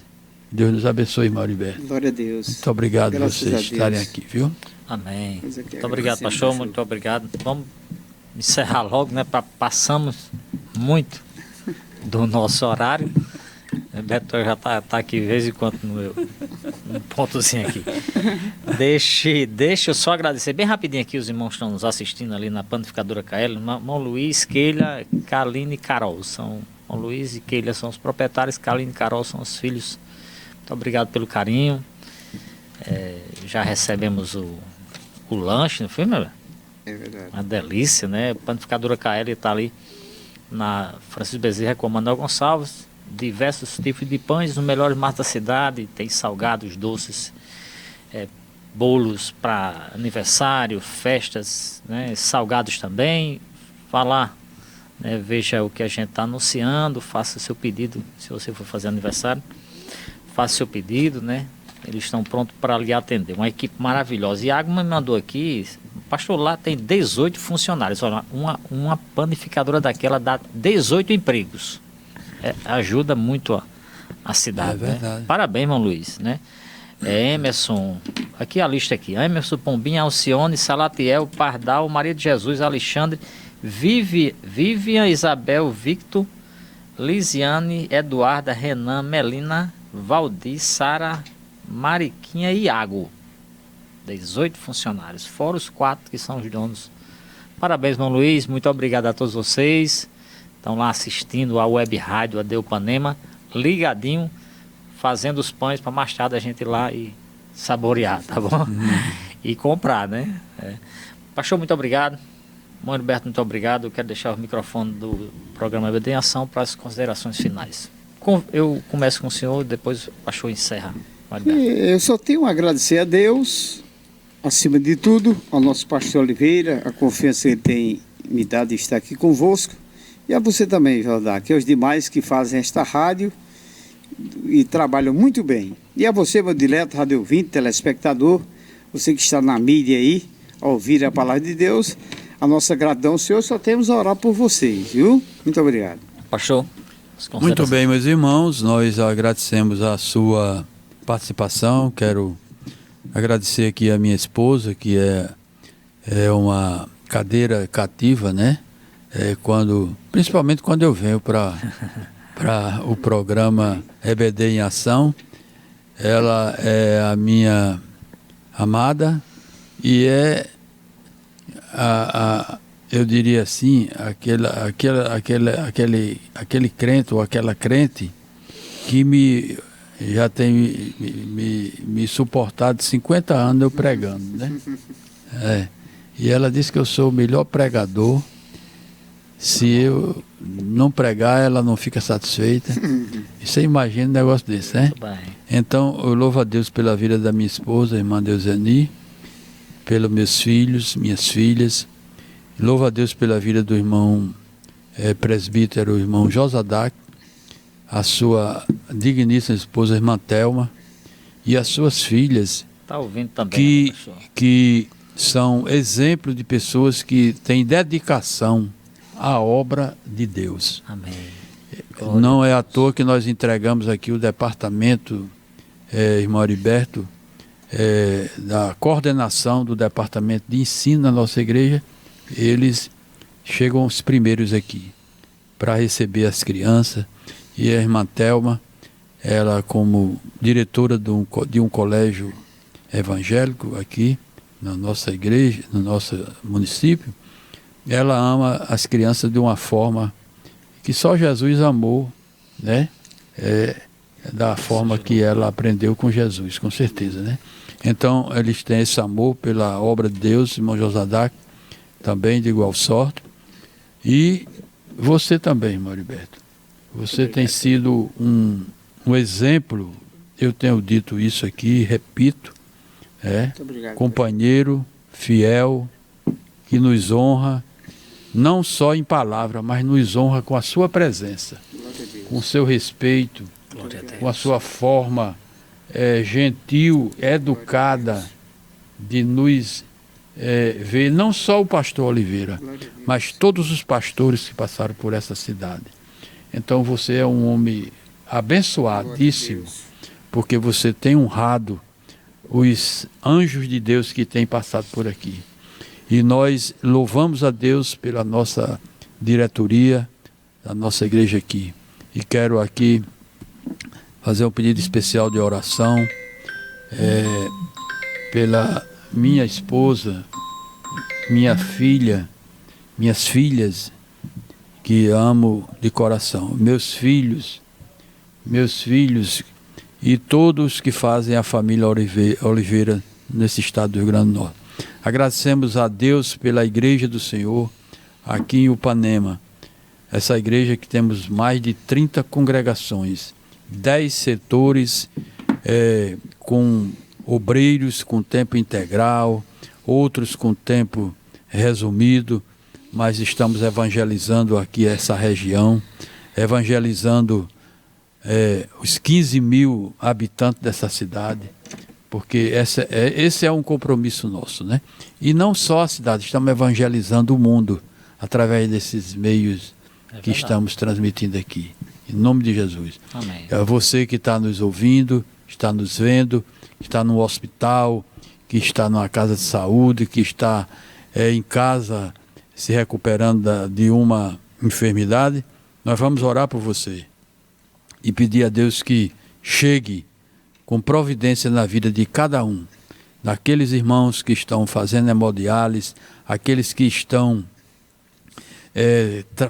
Deus nos abençoe, Mauriberto. Glória a Deus. Muito obrigado por vocês estarem aqui, viu? Amém. Muito obrigado, pastor. Muito obrigado. Vamos encerrar logo, né? Passamos muito do nosso horário. O Beto já tá aqui de vez em quando no pontozinho aqui. Deixa eu só agradecer bem rapidinho aqui os irmãos que estão nos assistindo ali na Panificadora KL. Irmão Luiz, Keila, Kaline e Carol. Irmão Luiz e Keila são os proprietários, Kaline e Carol são os filhos. Muito obrigado pelo carinho. Já recebemos o lanche, não foi, meu? É verdade. Uma delícia, né? Panificadora KL está ali na Francisco Bezerra com Manuel Gonçalves. Diversos tipos de pães, os melhores massas da cidade. Tem salgados, doces, bolos para aniversário, festas, né, salgados também. Vá lá, né, veja o que a gente está anunciando, faça seu pedido, se você for fazer aniversário, faça seu pedido, né? Eles estão prontos para lhe atender. Uma equipe maravilhosa. E a Água me mandou aqui, pastor, lá tem 18 funcionários. Olha, uma panificadora daquela dá 18 empregos. Ajuda muito a cidade. É verdade. Né? Parabéns, irmão Luiz, né? Emerson, aqui a lista aqui. Emerson, Pombinha, Alcione, Salatiel, Pardal, Maria de Jesus, Alexandre, Vivian, Isabel, Victor, Lisiane, Eduarda, Renan, Melina, Valdir, Sara, Mariquinha e Iago. 18 funcionários, fora os 4 que são os donos. Parabéns, irmão Luiz, muito obrigado a todos vocês. Estão lá assistindo a Web Rádio Adeupanema, ligadinho, fazendo os pães para mais tarde a gente ir lá e saborear, tá bom? E comprar, né? Pastor, muito obrigado. Mãe Roberto, muito obrigado. Eu quero deixar o microfone do programa EBD em Ação para as considerações finais. Eu começo com o senhor e depois o pastor encerra. Eu só tenho a agradecer a Deus, acima de tudo, ao nosso pastor Oliveira, a confiança que ele tem me dado de estar aqui convosco, e a você também, Jordá, que os demais que fazem esta rádio e trabalham muito bem. E a você, meu dileto rádio ouvinte, telespectador, você que está na mídia aí, a ouvir a palavra de Deus, a nossa gratidão, Senhor, só temos a orar por vocês, viu? Muito obrigado. Pastor. Muito bem, meus irmãos, nós agradecemos a sua participação. Quero agradecer aqui a minha esposa, que é uma cadeira cativa, né? Principalmente quando eu venho para o programa EBD em Ação. Ela é a minha amada e eu diria assim, aquele crente ou aquela crente que já tem me suportado 50 anos eu pregando, né? E ela disse que eu sou o melhor pregador. Se eu não pregar, ela não fica satisfeita. E você imagina um negócio desse, né? Então, eu louvo a Deus pela vida da minha esposa, a irmã Deuseni, pelos meus filhos, minhas filhas. Louvo a Deus pela vida do irmão presbítero, o irmão Josadak, a sua digníssima esposa, a irmã Thelma, e as suas filhas, tá ouvindo também, que são exemplos de pessoas que têm dedicação à obra de Deus. Amém. Não é à toa que nós entregamos aqui o departamento, irmão Heriberto, da coordenação do departamento de ensino da nossa igreja. Eles chegam os primeiros aqui para receber as crianças. E a irmã Thelma, ela como diretora de um colégio evangélico aqui na nossa igreja, no nosso município, ela ama as crianças de uma forma que só Jesus amou, né? Da forma que ela aprendeu com Jesus, com certeza, né? Então, eles têm esse amor pela obra de Deus, irmão Josadak, também de igual sorte. E você também, irmão Heriberto. Você tem sido um exemplo, eu tenho dito isso aqui, repito, companheiro, fiel, que nos honra, não só em palavra, mas nos honra com a sua presença, com o seu respeito, com a sua forma gentil, educada de nos ver, não só o pastor Oliveira, mas todos os pastores que passaram por essa cidade. Então você é um homem abençoadíssimo, porque você tem honrado os anjos de Deus que têm passado por aqui. E nós louvamos a Deus pela nossa diretoria, da nossa igreja aqui. E quero aqui fazer um pedido especial de oração pela minha esposa, minha filha, minhas filhas, que amo de coração, meus filhos e todos que fazem a família Oliveira nesse estado do Rio Grande do Norte. Agradecemos a Deus pela igreja do Senhor aqui em Upanema, essa igreja que temos mais de 30 congregações, 10 setores com obreiros com tempo integral, outros com tempo resumido, mas estamos evangelizando aqui essa região, evangelizando os 15 mil habitantes dessa cidade, porque esse é um compromisso nosso, né? E não só a cidade, estamos evangelizando o mundo através desses meios que estamos transmitindo aqui. Em nome de Jesus. Amém. É você que está nos ouvindo, está nos vendo, está no hospital, que está numa casa de saúde, que está em casa se recuperando de uma enfermidade, nós vamos orar por você e pedir a Deus que chegue com providência na vida de cada um, daqueles irmãos que estão fazendo hemodiálise, aqueles que estão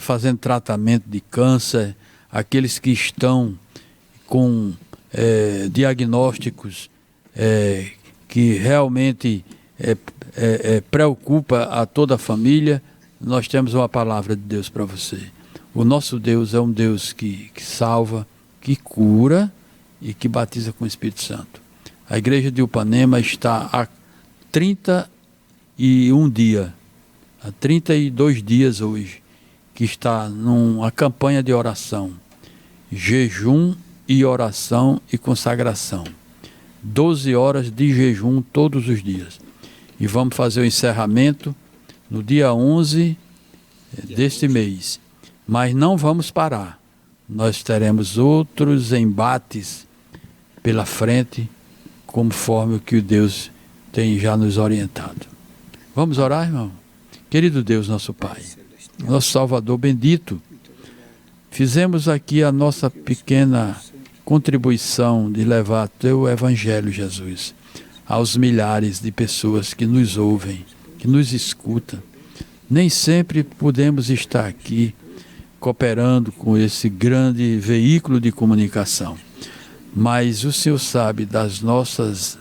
fazendo tratamento de câncer, aqueles que estão com diagnósticos que realmente preocupa a toda a família. Nós temos uma palavra de Deus para você. O nosso Deus é um Deus que salva, que cura e que batiza com o Espírito Santo. A igreja de Upanema está há 31 dias, há 32 dias hoje, que está numa campanha de oração, jejum e oração e consagração. 12 horas de jejum todos os dias. E vamos fazer o encerramento no dia 11 deste mês. Mas não vamos parar. Nós teremos outros embates pela frente, conforme o que o Deus tem já nos orientado. Vamos orar, irmão? Querido Deus, nosso Pai, nosso Salvador bendito, fizemos aqui a nossa pequena contribuição de levar teu Evangelho, Jesus, aos milhares de pessoas que nos ouvem, que nos escutam. Nem sempre podemos estar aqui cooperando com esse grande veículo de comunicação, mas o Senhor sabe das nossas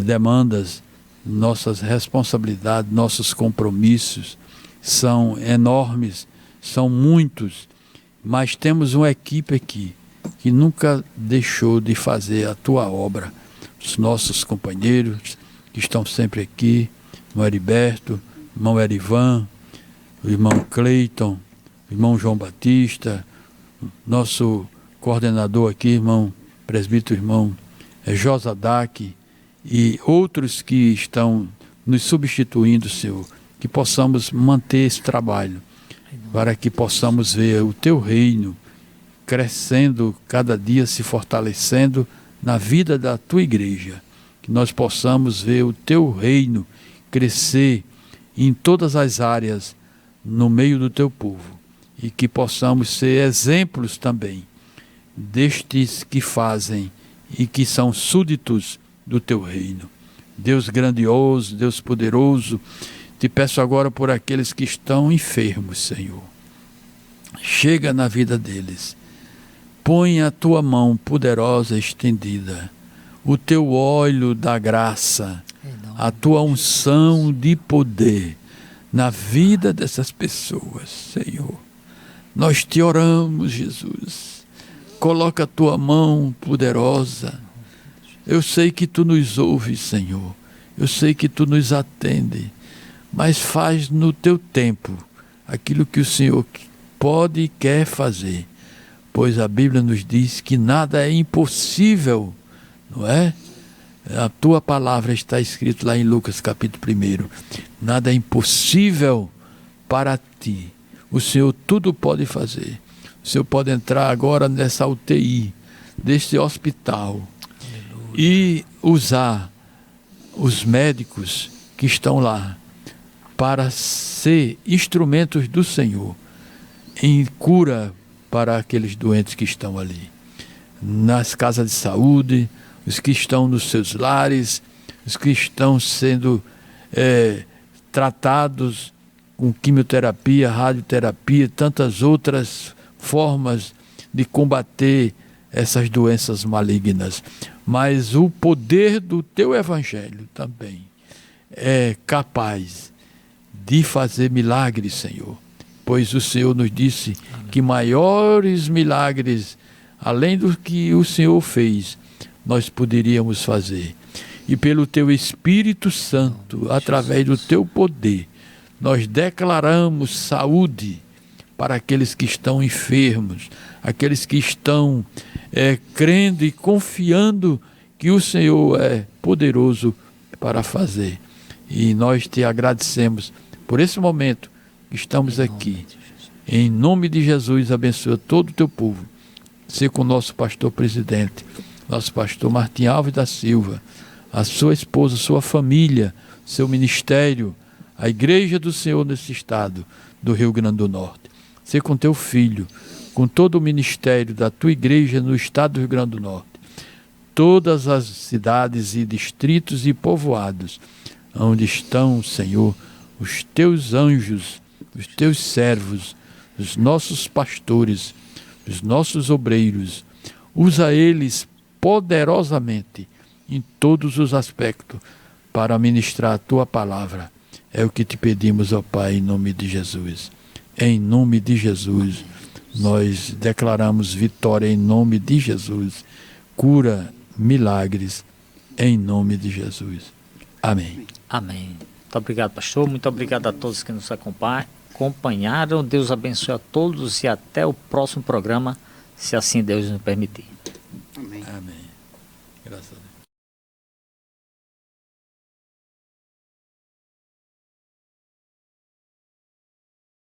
demandas, nossas responsabilidades, nossos compromissos são enormes, são muitos, mas temos uma equipe aqui que nunca deixou de fazer a tua obra. Os nossos companheiros que estão sempre aqui, irmão Heriberto, irmão Erivan, o irmão Cleiton, o irmão João Batista, nosso coordenador aqui, irmão presbítero, irmão Josadak, e outros que estão nos substituindo, Senhor, que possamos manter esse trabalho, para que possamos ver o teu reino crescendo, cada dia se fortalecendo na vida da tua igreja, que nós possamos ver o teu reino crescer em todas as áreas no meio do teu povo, e que possamos ser exemplos também destes que fazem e que são súditos do teu reino. Deus grandioso, Deus poderoso, te peço agora por aqueles que estão enfermos, Senhor. Chega na vida deles. Põe a tua mão poderosa estendida, o teu óleo da graça, a tua unção de poder na vida dessas pessoas, Senhor. Nós te oramos, Jesus. Coloca a tua mão poderosa. Eu sei que tu nos ouves, Senhor. Eu sei que tu nos atende. Mas faz no teu tempo aquilo que o Senhor pode e quer fazer. Pois a Bíblia nos diz que nada é impossível, não é? A tua palavra está escrito lá em Lucas capítulo 1. Nada é impossível para ti. O Senhor tudo pode fazer. O Senhor pode entrar agora nessa UTI, deste hospital, e usar os médicos que estão lá para ser instrumentos do Senhor em cura para aqueles doentes que estão ali, nas casas de saúde, os que estão nos seus lares, os que estão sendo tratados com quimioterapia, radioterapia, tantas outras formas de combater essas doenças malignas. Mas o poder do teu Evangelho também é capaz de fazer milagres, Senhor. Pois o Senhor nos disse que maiores milagres, além do que o Senhor fez, nós poderíamos fazer. e pelo teu Espírito Santo, através do teu poder, nós declaramos saúde para aqueles que estão enfermos, aqueles que estão crendo e confiando que o Senhor é poderoso para fazer. E nós te agradecemos por esse momento que estamos aqui. Em nome de Jesus, abençoa todo o teu povo. Ser com o nosso pastor presidente, nosso pastor Martim Alves da Silva, a sua esposa, sua família, seu ministério, a igreja do Senhor nesse estado do Rio Grande do Norte. Ser com teu filho, com todo o ministério da tua igreja no estado do Rio Grande do Norte. Todas as cidades e distritos e povoados onde estão, Senhor, os teus anjos, os teus servos, os nossos pastores, os nossos obreiros. Usa eles poderosamente em todos os aspectos para ministrar a tua palavra. É o que te pedimos, ó Pai, em nome de Jesus. Em nome de Jesus, nós declaramos vitória em nome de Jesus. Cura, milagres, em nome de Jesus. Amém. Amém. Muito obrigado, pastor. Muito obrigado a todos que nos acompanharam. Deus abençoe a todos e até o próximo programa, se assim Deus nos permitir. Amém. Amém. Graças a Deus.